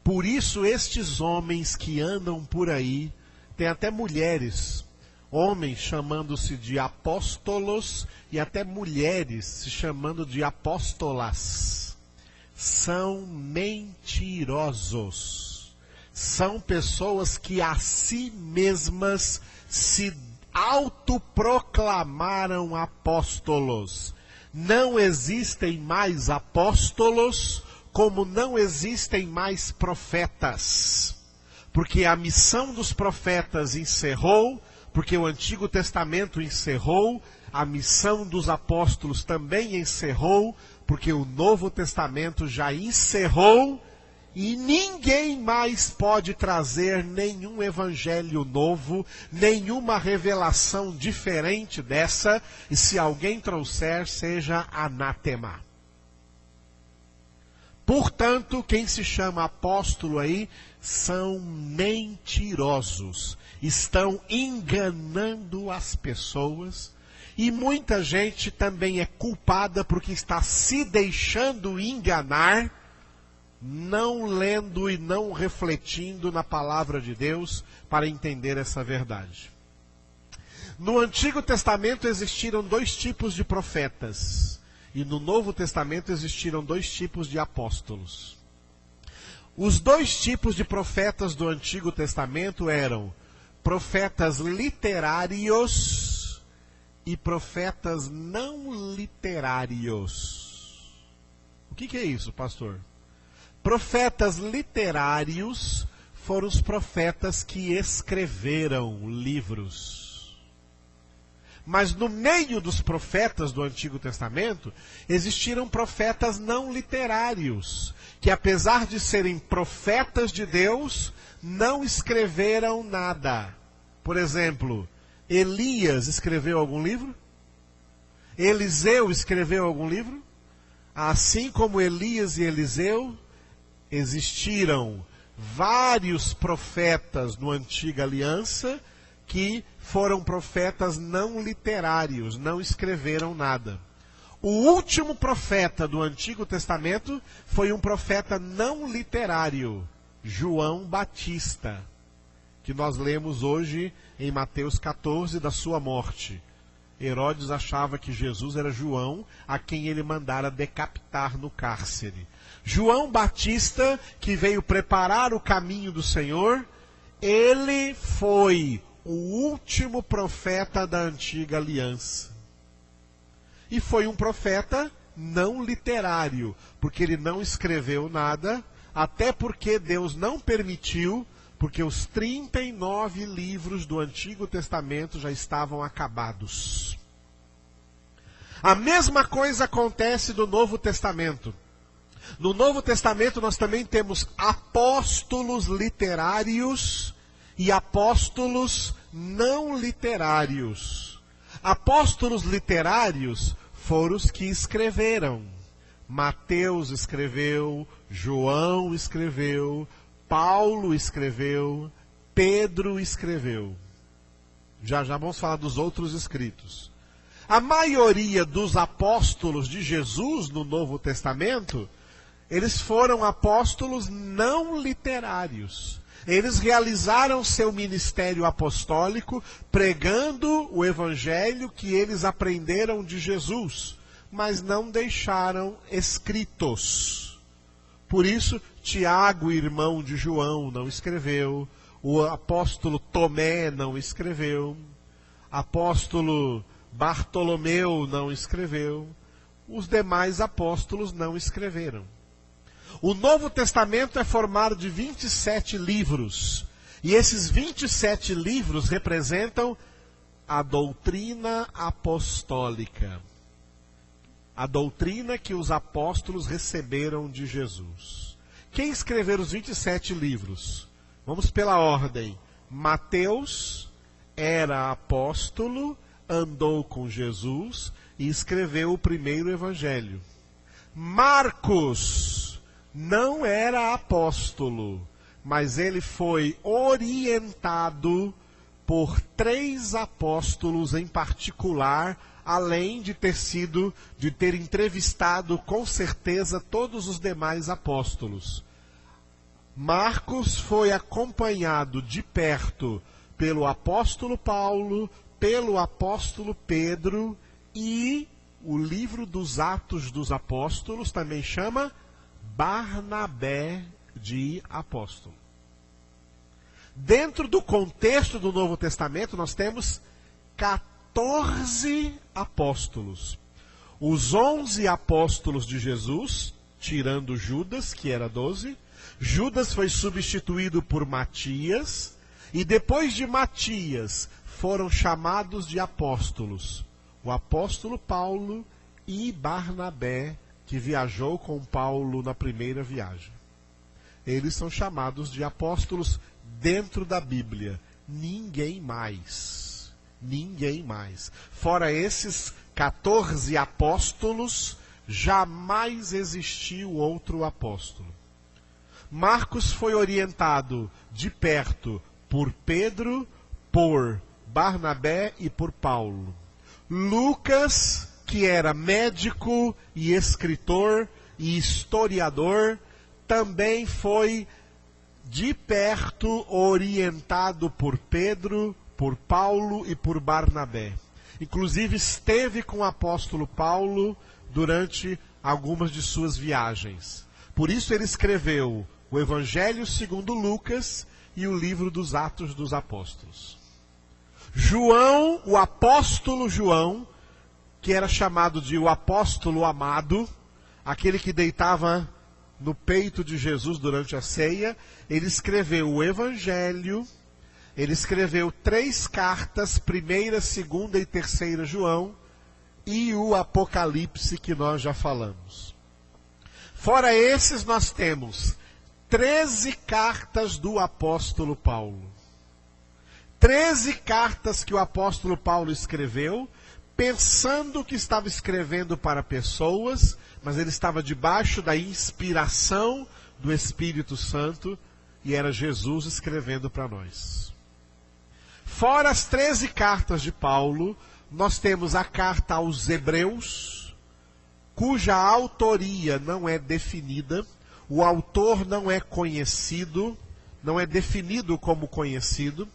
Por isso estes homens que andam por aí, tem até mulheres, homens chamando-se de apóstolos e até mulheres se chamando de apóstolas, são mentirosos. São pessoas que a si mesmas se autoproclamaram apóstolos. Não existem mais apóstolos, como não existem mais profetas. Porque a missão dos profetas encerrou, porque o Antigo Testamento encerrou, a missão dos apóstolos também encerrou, porque o Novo Testamento já encerrou E ninguém mais pode trazer nenhum evangelho novo, nenhuma revelação diferente dessa, e se alguém trouxer, seja anátema. Portanto, quem se chama apóstolo aí são mentirosos, estão enganando as pessoas, e muita gente também é culpada porque está se deixando enganar, não lendo e não refletindo na palavra de Deus para entender essa verdade. No Antigo Testamento existiram 2 tipos de profetas, e no Novo Testamento existiram 2 tipos de apóstolos. Os 2 tipos de profetas do Antigo Testamento eram profetas literários e profetas não literários. O que é isso, pastor? Profetas literários foram os profetas que escreveram livros. Mas no meio dos profetas do Antigo Testamento, existiram profetas não literários, que apesar de serem profetas de Deus, não escreveram nada. Por exemplo, Elias escreveu algum livro? Eliseu escreveu algum livro? Assim como Elias e Eliseu, existiram vários profetas na Antiga Aliança que foram profetas não literários, não escreveram nada. O último profeta do Antigo Testamento foi um profeta não literário, João Batista, que nós lemos hoje em Mateus 14 da sua morte. Herodes achava que Jesus era João, a quem ele mandara decapitar no cárcere. João Batista, que veio preparar o caminho do Senhor, ele foi o último profeta da Antiga Aliança. E foi um profeta não literário, porque ele não escreveu nada, até porque Deus não permitiu, porque os 39 livros do Antigo Testamento já estavam acabados. A mesma coisa acontece no Novo Testamento. No Novo Testamento nós também temos apóstolos literários e apóstolos não literários. Apóstolos literários foram os que escreveram. Mateus escreveu, João escreveu, Paulo escreveu, Pedro escreveu. Já vamos falar dos outros escritos. A maioria dos apóstolos de Jesus no Novo Testamento, eles foram apóstolos não literários. Eles realizaram seu ministério apostólico pregando o evangelho que eles aprenderam de Jesus, mas não deixaram escritos. Por isso, Tiago, irmão de João, não escreveu. O apóstolo Tomé não escreveu. Apóstolo Bartolomeu não escreveu. Os demais apóstolos não escreveram. O Novo Testamento é formado de 27 livros. E esses 27 livros representam a doutrina apostólica. A doutrina que os apóstolos receberam de Jesus. Quem escreveu os 27 livros? Vamos pela ordem. Mateus era apóstolo, andou com Jesus e escreveu o primeiro evangelho. Marcos não era apóstolo, mas ele foi orientado por 3 apóstolos em particular, além de ter entrevistado com certeza todos os demais apóstolos. Marcos foi acompanhado de perto pelo apóstolo Paulo, pelo apóstolo Pedro, e o livro dos Atos dos Apóstolos também chama Barnabé de apóstolo. Dentro do contexto do Novo Testamento, nós temos 14 apóstolos. Os 11 apóstolos de Jesus, tirando Judas, que era 12. Judas foi substituído por Matias, e depois de Matias foram chamados de apóstolos o apóstolo Paulo e Barnabé, que viajou com Paulo na primeira viagem. eles são chamados de apóstolos dentro da Bíblia. Ninguém mais. Ninguém mais. Fora esses 14 apóstolos, jamais existiu outro apóstolo. Marcos foi orientado de perto por Pedro, por Barnabé e por Paulo. Lucas, que era médico e escritor e historiador, também foi de perto orientado por Pedro, por Paulo e por Barnabé. Inclusive esteve com o apóstolo Paulo durante algumas de suas viagens. Por isso ele escreveu o Evangelho segundo Lucas e o livro dos Atos dos Apóstolos. João, o apóstolo João, que era chamado de o apóstolo amado, aquele que deitava no peito de Jesus durante a ceia, ele escreveu o Evangelho, ele escreveu 3 cartas, 1ª, 2ª e 3ª João, e o Apocalipse que nós já falamos. Fora esses, nós temos 13 cartas do apóstolo Paulo. 13 cartas que o apóstolo Paulo escreveu, pensando que estava escrevendo para pessoas, mas ele estava debaixo da inspiração do Espírito Santo, e era Jesus escrevendo para nós. Fora as 13 cartas de Paulo, nós temos a carta aos Hebreus, cuja autoria não é definida, o autor não é conhecido, não é definido como conhecido,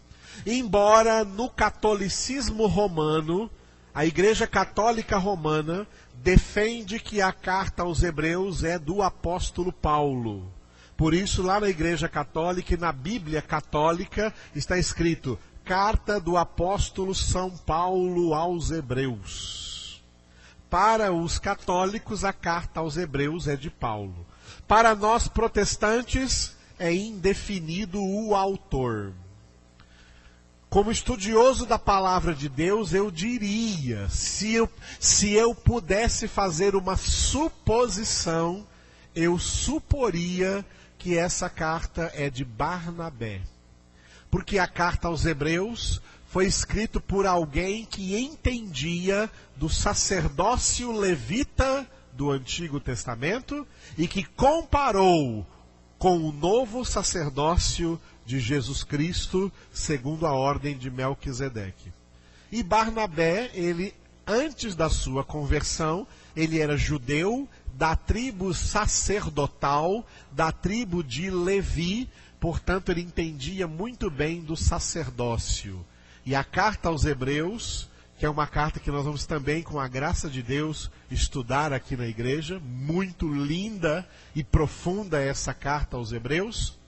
embora no catolicismo romano, a Igreja Católica Romana defende que a carta aos Hebreus é do apóstolo Paulo. Por isso, lá na Igreja Católica e na Bíblia Católica está escrito Carta do apóstolo São Paulo aos Hebreus. Para os católicos, a carta aos Hebreus é de Paulo. Para nós protestantes, é indefinido o autor. Como estudioso da palavra de Deus, eu diria, se eu pudesse fazer uma suposição, eu suporia que essa carta é de Barnabé. Porque a carta aos Hebreus foi escrita por alguém que entendia do sacerdócio levita do Antigo Testamento e que comparou com o novo sacerdócio de Jesus Cristo, segundo a ordem de Melquisedeque. E Barnabé, ele, antes da sua conversão, ele era judeu, da tribo sacerdotal, da tribo de Levi, portanto ele entendia muito bem do sacerdócio. E a carta aos Hebreus, que é uma carta que nós vamos também, com a graça de Deus, estudar aqui na igreja, muito linda e profunda essa carta aos Hebreus.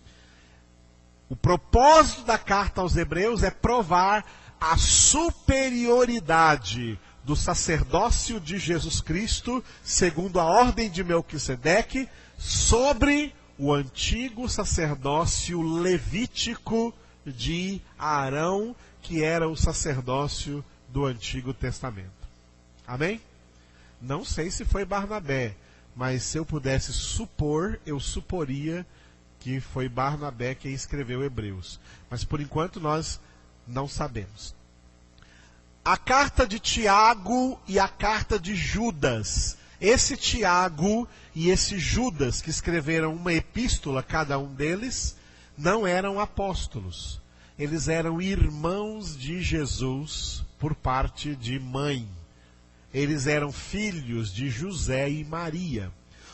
O propósito da carta aos Hebreus é provar a superioridade do sacerdócio de Jesus Cristo, segundo a ordem de Melquisedeque, sobre o antigo sacerdócio levítico de Arão, que era o sacerdócio do Antigo Testamento. Amém? Não sei se foi Barnabé, mas se eu pudesse supor, eu suporia que foi Barnabé quem escreveu Hebreus. Mas por enquanto nós não sabemos. A carta de Tiago e a carta de Judas. Esse Tiago e esse Judas, que escreveram uma epístola, cada um deles, não eram apóstolos. Eles eram irmãos de Jesus por parte de mãe. Eles eram filhos de José e Maria.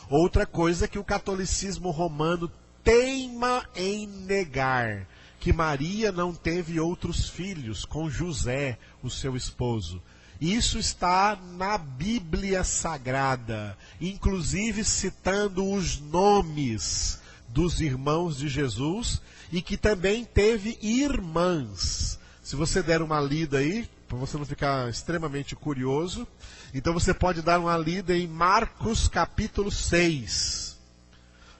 Outra coisa que o catolicismo romano teima em negar, que Maria não teve outros filhos com José, o seu esposo. Isso está na Bíblia Sagrada, inclusive citando os nomes dos irmãos de Jesus, e que também teve irmãs. Se você der uma lida aí, para você não ficar extremamente curioso, então você pode dar uma lida em Marcos capítulo 6.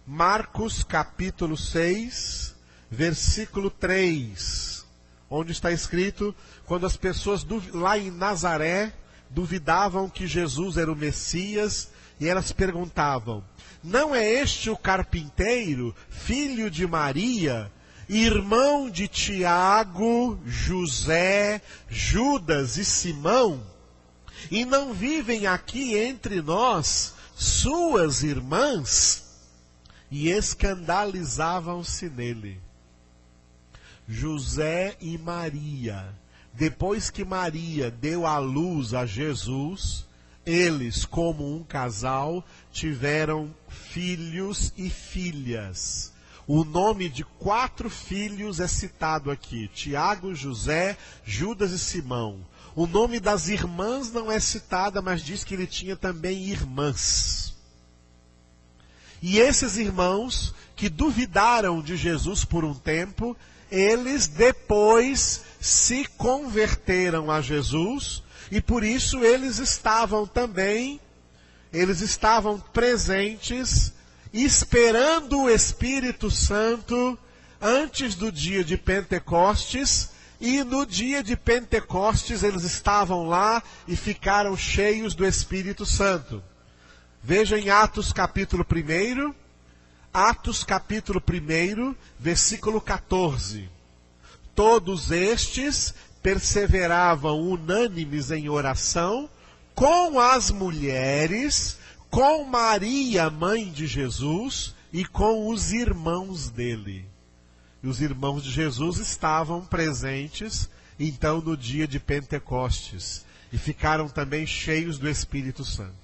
Marcos capítulo 6, versículo 3, onde está escrito, quando as pessoas lá em Nazaré duvidavam que Jesus era o Messias, e elas perguntavam: não é este o carpinteiro, filho de Maria, irmão de Tiago, José, Judas e Simão? E não vivem aqui entre nós suas irmãs? E escandalizavam-se nele. José e Maria, depois que Maria deu à luz a Jesus, eles, como um casal, tiveram filhos e filhas. O nome de 4 filhos é citado aqui: Tiago, José, Judas e Simão. O nome das irmãs não é citada, mas diz que ele tinha também irmãs. E esses irmãos, que duvidaram de Jesus por um tempo, eles depois se converteram a Jesus, e por isso eles estavam presentes, esperando o Espírito Santo antes do dia de Pentecostes, e no dia de Pentecostes eles estavam lá e ficaram cheios do Espírito Santo. Veja em Atos capítulo 1, versículo 14. Todos estes perseveravam unânimes em oração, com as mulheres, com Maria, mãe de Jesus, e com os irmãos dele. E os irmãos de Jesus estavam presentes, então, no dia de Pentecostes, e ficaram também cheios do Espírito Santo.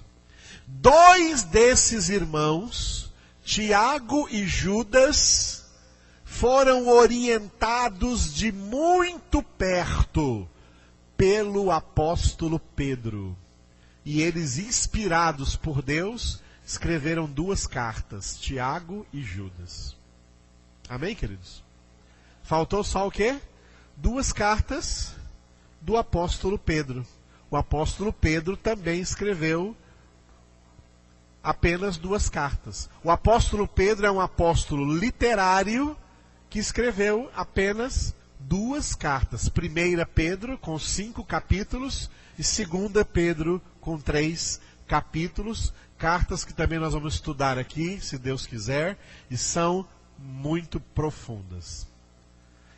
2 desses irmãos, Tiago e Judas, foram orientados de muito perto pelo apóstolo Pedro. E eles, inspirados por Deus, escreveram 2 cartas, Tiago e Judas. Amém, queridos? Faltou só o quê? 2 cartas do apóstolo Pedro. O apóstolo Pedro também escreveu apenas 2 cartas. O apóstolo Pedro é um apóstolo literário que escreveu apenas 2 cartas. 1 Pedro, com 5 capítulos, e 2 Pedro, com 3 capítulos. Cartas que também nós vamos estudar aqui, se Deus quiser, e são muito profundas.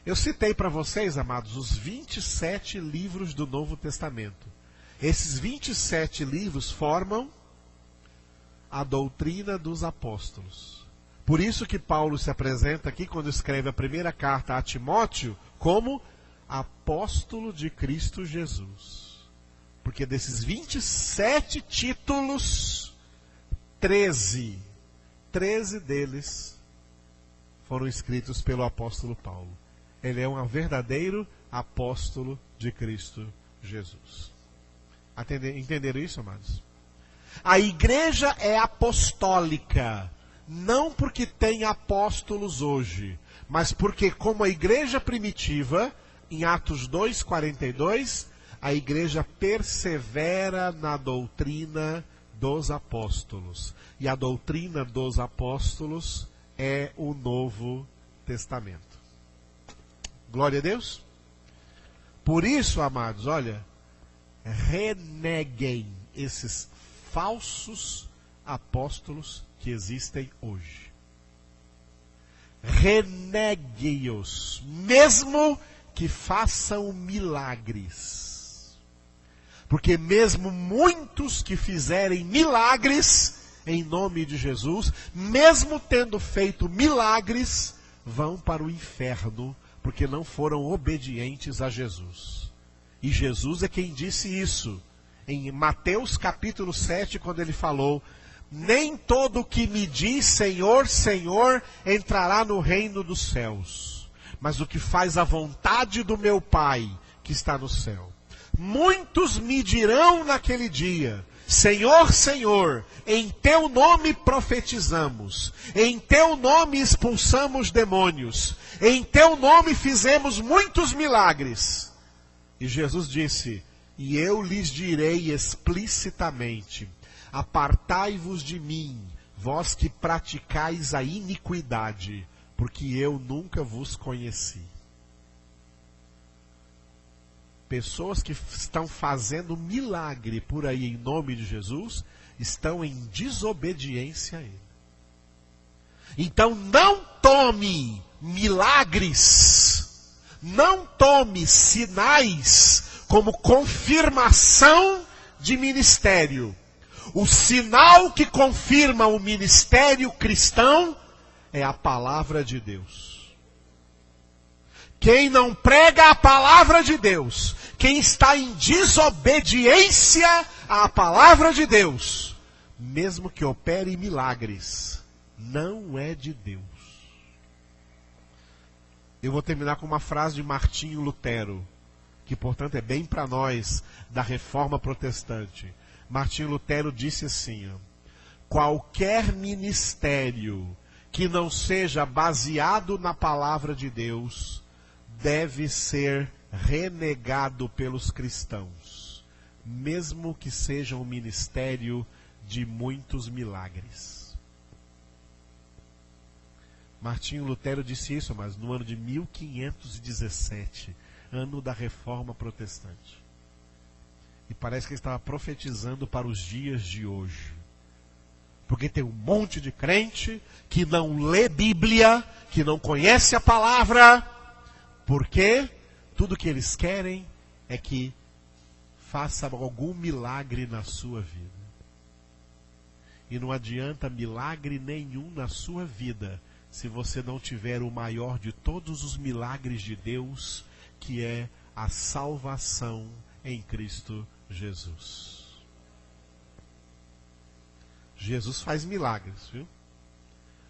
Eu citei para vocês, amados, os 27 livros do Novo Testamento. Esses 27 livros formam a doutrina dos apóstolos. Por isso que Paulo se apresenta aqui, quando escreve a primeira carta a Timóteo, como apóstolo de Cristo Jesus. Porque desses 27 títulos, 13 deles foram escritos pelo apóstolo Paulo. Ele é um verdadeiro apóstolo de Cristo Jesus. Entenderam isso, amados? A igreja é apostólica, não porque tem apóstolos hoje, mas porque, como a igreja primitiva, em Atos 2:42, a igreja persevera na doutrina dos apóstolos. E a doutrina dos apóstolos é o Novo Testamento. Glória a Deus. Por isso, amados, olha, reneguem esses falsos apóstolos que existem hoje. Renegue-os, mesmo que façam milagres. Porque mesmo muitos que fizerem milagres em nome de Jesus, mesmo tendo feito milagres, vão para o inferno, porque não foram obedientes a Jesus. E Jesus é quem disse isso em Mateus capítulo 7, quando ele falou: nem todo que me diz Senhor, Senhor, entrará no reino dos céus, mas o que faz a vontade do meu Pai que está no céu. Muitos me dirão naquele dia: Senhor, Senhor, em teu nome profetizamos, em teu nome expulsamos demônios, em teu nome fizemos muitos milagres. E Jesus disse: e eu lhes direi explicitamente: apartai-vos de mim, vós que praticais a iniquidade, porque eu nunca vos conheci. pessoas que estão fazendo milagre por aí em nome de Jesus estão em desobediência a Ele. Então não tome milagres, não tome sinais como confirmação de ministério. O sinal que confirma o ministério cristão é a palavra de Deus. Quem não prega a palavra de Deus, quem está em desobediência à palavra de Deus, mesmo que opere milagres, não é de Deus. Eu vou terminar com uma frase de Martinho Lutero, que portanto é bem para nós da Reforma Protestante. Martinho Lutero disse assim: qualquer ministério que não seja baseado na palavra de Deus deve ser renegado pelos cristãos, mesmo que seja um ministério de muitos milagres. Martinho Lutero disse isso, mas no ano de 1517, ano da Reforma Protestante. E parece que ele estava profetizando para os dias de hoje. Porque tem um monte de crente que não lê Bíblia, que não conhece a palavra, porque tudo que eles querem é que faça algum milagre na sua vida. E não adianta milagre nenhum na sua vida se você não tiver o maior de todos os milagres de Deus, que é a salvação em Cristo Jesus. Jesus faz milagres, viu?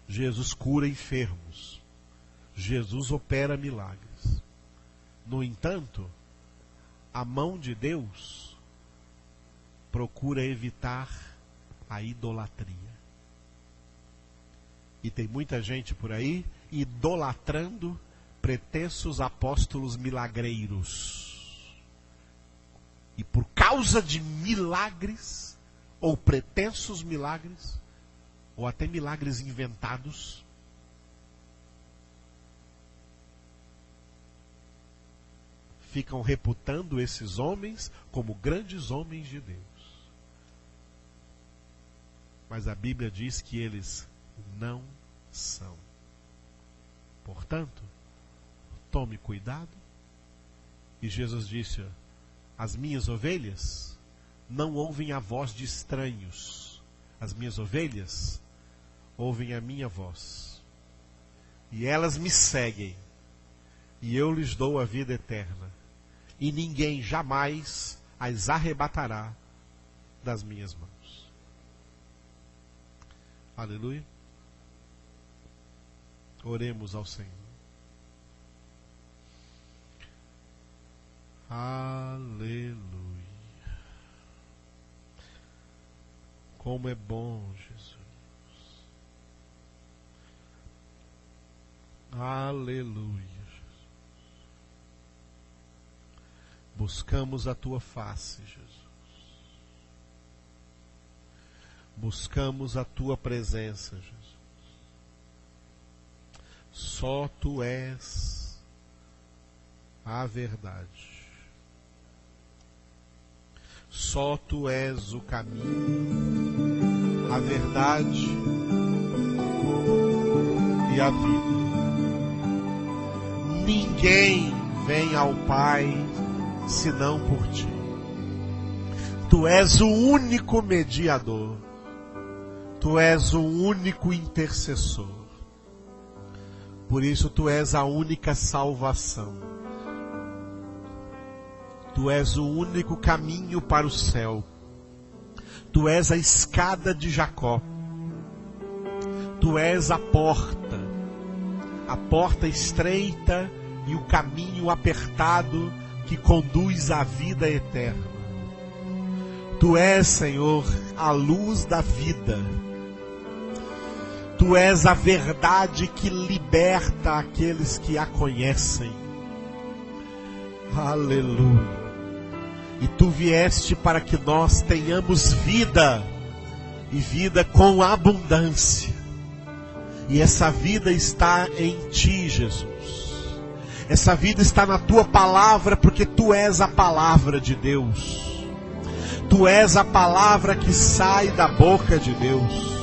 Jesus cura enfermos. Jesus opera milagres. No entanto, a mão de Deus procura evitar a idolatria. E tem muita gente por aí idolatrando pretensos apóstolos milagreiros. E por causa de milagres, ou pretensos milagres, ou até milagres inventados, ficam reputando esses homens como grandes homens de Deus. Mas a Bíblia diz que eles não são. Portanto, tome cuidado. E Jesus disse: as minhas ovelhas não ouvem a voz de estranhos. As minhas ovelhas ouvem a minha voz. E elas me seguem. E eu lhes dou a vida eterna. E ninguém jamais as arrebatará das minhas mãos. Aleluia. Oremos ao Senhor. Aleluia. Como é bom, Jesus. Aleluia, Jesus. Buscamos a tua face, Jesus. Buscamos a tua presença, Jesus. Só tu és a verdade. Só tu és o caminho, a verdade e a vida. Ninguém vem ao Pai senão por ti. Tu és o único mediador. Tu és o único intercessor. Por isso tu és a única salvação. Tu és o único caminho para o céu. Tu és a escada de Jacó. Tu és a porta estreita e o caminho apertado que conduz à vida eterna. Tu és, Senhor, a luz da vida. Tu és a verdade que liberta aqueles que a conhecem. Aleluia. E tu vieste para que nós tenhamos vida, e vida com abundância. E essa vida está em ti, Jesus. Essa vida está na tua palavra, porque tu és a palavra de Deus. Tu és a palavra que sai da boca de Deus.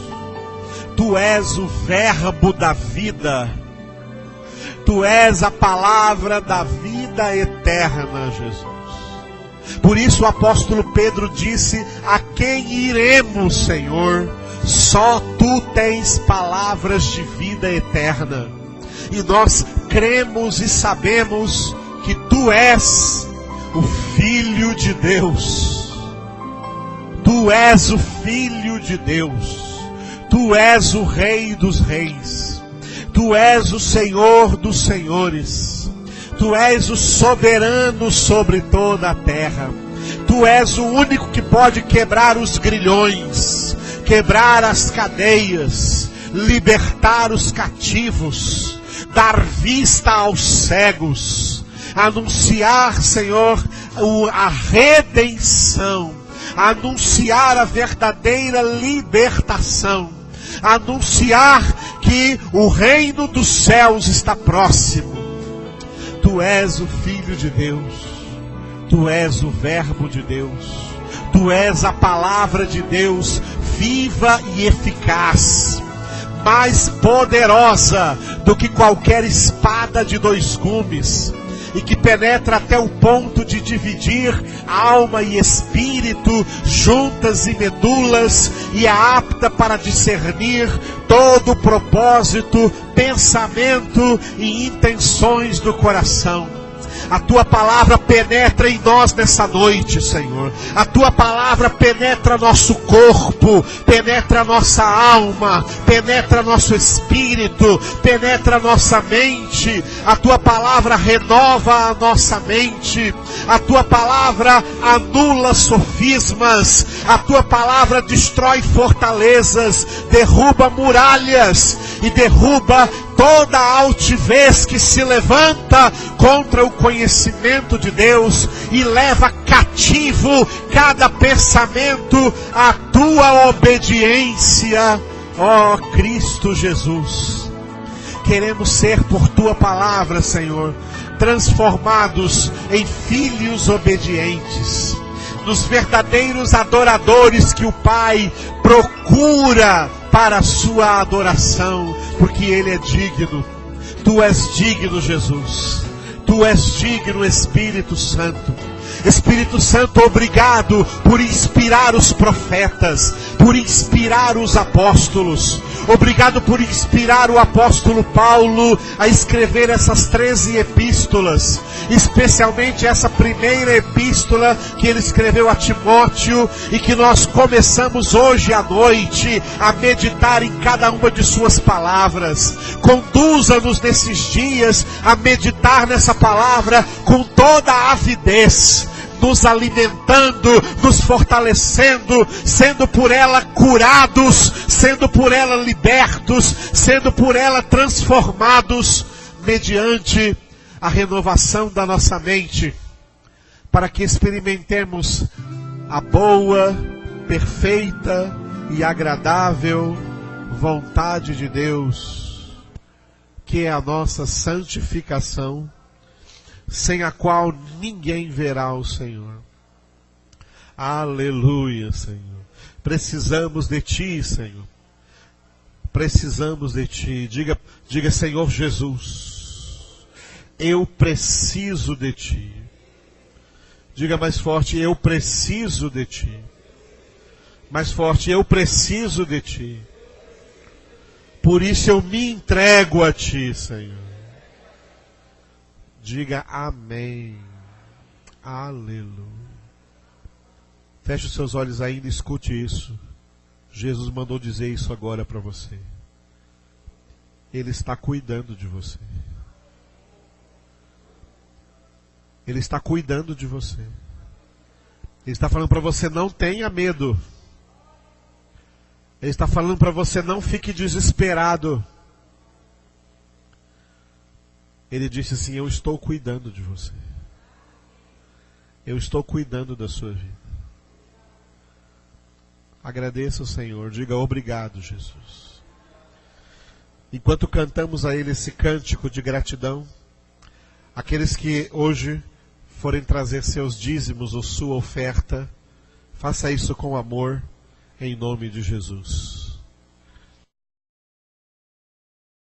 Tu és o verbo da vida. Tu és a palavra da vida eterna, Jesus. Por isso o apóstolo Pedro disse: a quem iremos, Senhor? Só tu tens palavras de vida eterna. E nós cremos e sabemos que tu és o Filho de Deus. Tu és o Filho de Deus. Tu és o Rei dos Reis. Tu és o Senhor dos Senhores. Tu és o soberano sobre toda a terra. Tu és o único que pode quebrar os grilhões, quebrar as cadeias, libertar os cativos, dar vista aos cegos, anunciar, Senhor, a redenção, anunciar a verdadeira libertação, anunciar que o reino dos céus está próximo. Tu és o Filho de Deus, tu és o Verbo de Deus, tu és a palavra de Deus, viva e eficaz, mais poderosa do que qualquer espada de dois gumes, e que penetra até o ponto de dividir alma e espírito, juntas e medulas, e é apta para discernir todo o propósito, pensamento e intenções do coração. A tua palavra penetra em nós nessa noite, Senhor. A tua palavra penetra nosso corpo, penetra nossa alma, penetra nosso espírito, penetra nossa mente. A tua palavra renova a nossa mente. A tua palavra anula sofismas. A tua palavra destrói fortalezas, derruba muralhas e derruba toda a altivez que se levanta contra o conhecimento de Deus e leva cativo cada pensamento à tua obediência, ó Cristo Jesus. Queremos ser por tua palavra, Senhor, transformados em filhos obedientes, nos verdadeiros adoradores que o Pai procura para a sua adoração, porque Ele é digno. Tu és digno, Jesus. Tu és digno, Espírito Santo. Espírito Santo, obrigado por inspirar os profetas, por inspirar os apóstolos. Obrigado por inspirar o apóstolo Paulo a escrever essas 13 epístolas, especialmente essa primeira epístola que ele escreveu a Timóteo e que nós começamos hoje à noite a meditar em cada uma de suas palavras. Conduza-nos nesses dias a meditar nessa palavra com toda a avidez, nos alimentando, nos fortalecendo, sendo por ela curados, sendo por ela libertos, sendo por ela transformados, mediante a renovação da nossa mente, para que experimentemos a boa, perfeita e agradável vontade de Deus, que é a nossa santificação, sem a qual ninguém verá o Senhor. Aleluia, Senhor. Precisamos de Ti, Senhor. Precisamos de Ti. Diga, Senhor Jesus, eu preciso de Ti. Diga mais forte, eu preciso de Ti. Mais forte, eu preciso de Ti. Por isso eu me entrego a Ti, Senhor. Diga amém. Aleluia. Feche os seus olhos ainda e escute isso. Jesus mandou dizer isso agora para você. Ele está cuidando de você. Ele está cuidando de você. Ele está falando para você, não tenha medo. Ele está falando para você, não fique desesperado. Ele disse assim, eu estou cuidando de você. Eu estou cuidando da sua vida. Agradeça ao Senhor, diga obrigado, Jesus. Enquanto cantamos a Ele esse cântico de gratidão, Aqueles que hoje forem trazer seus dízimos ou sua oferta, faça isso com amor, em nome de Jesus.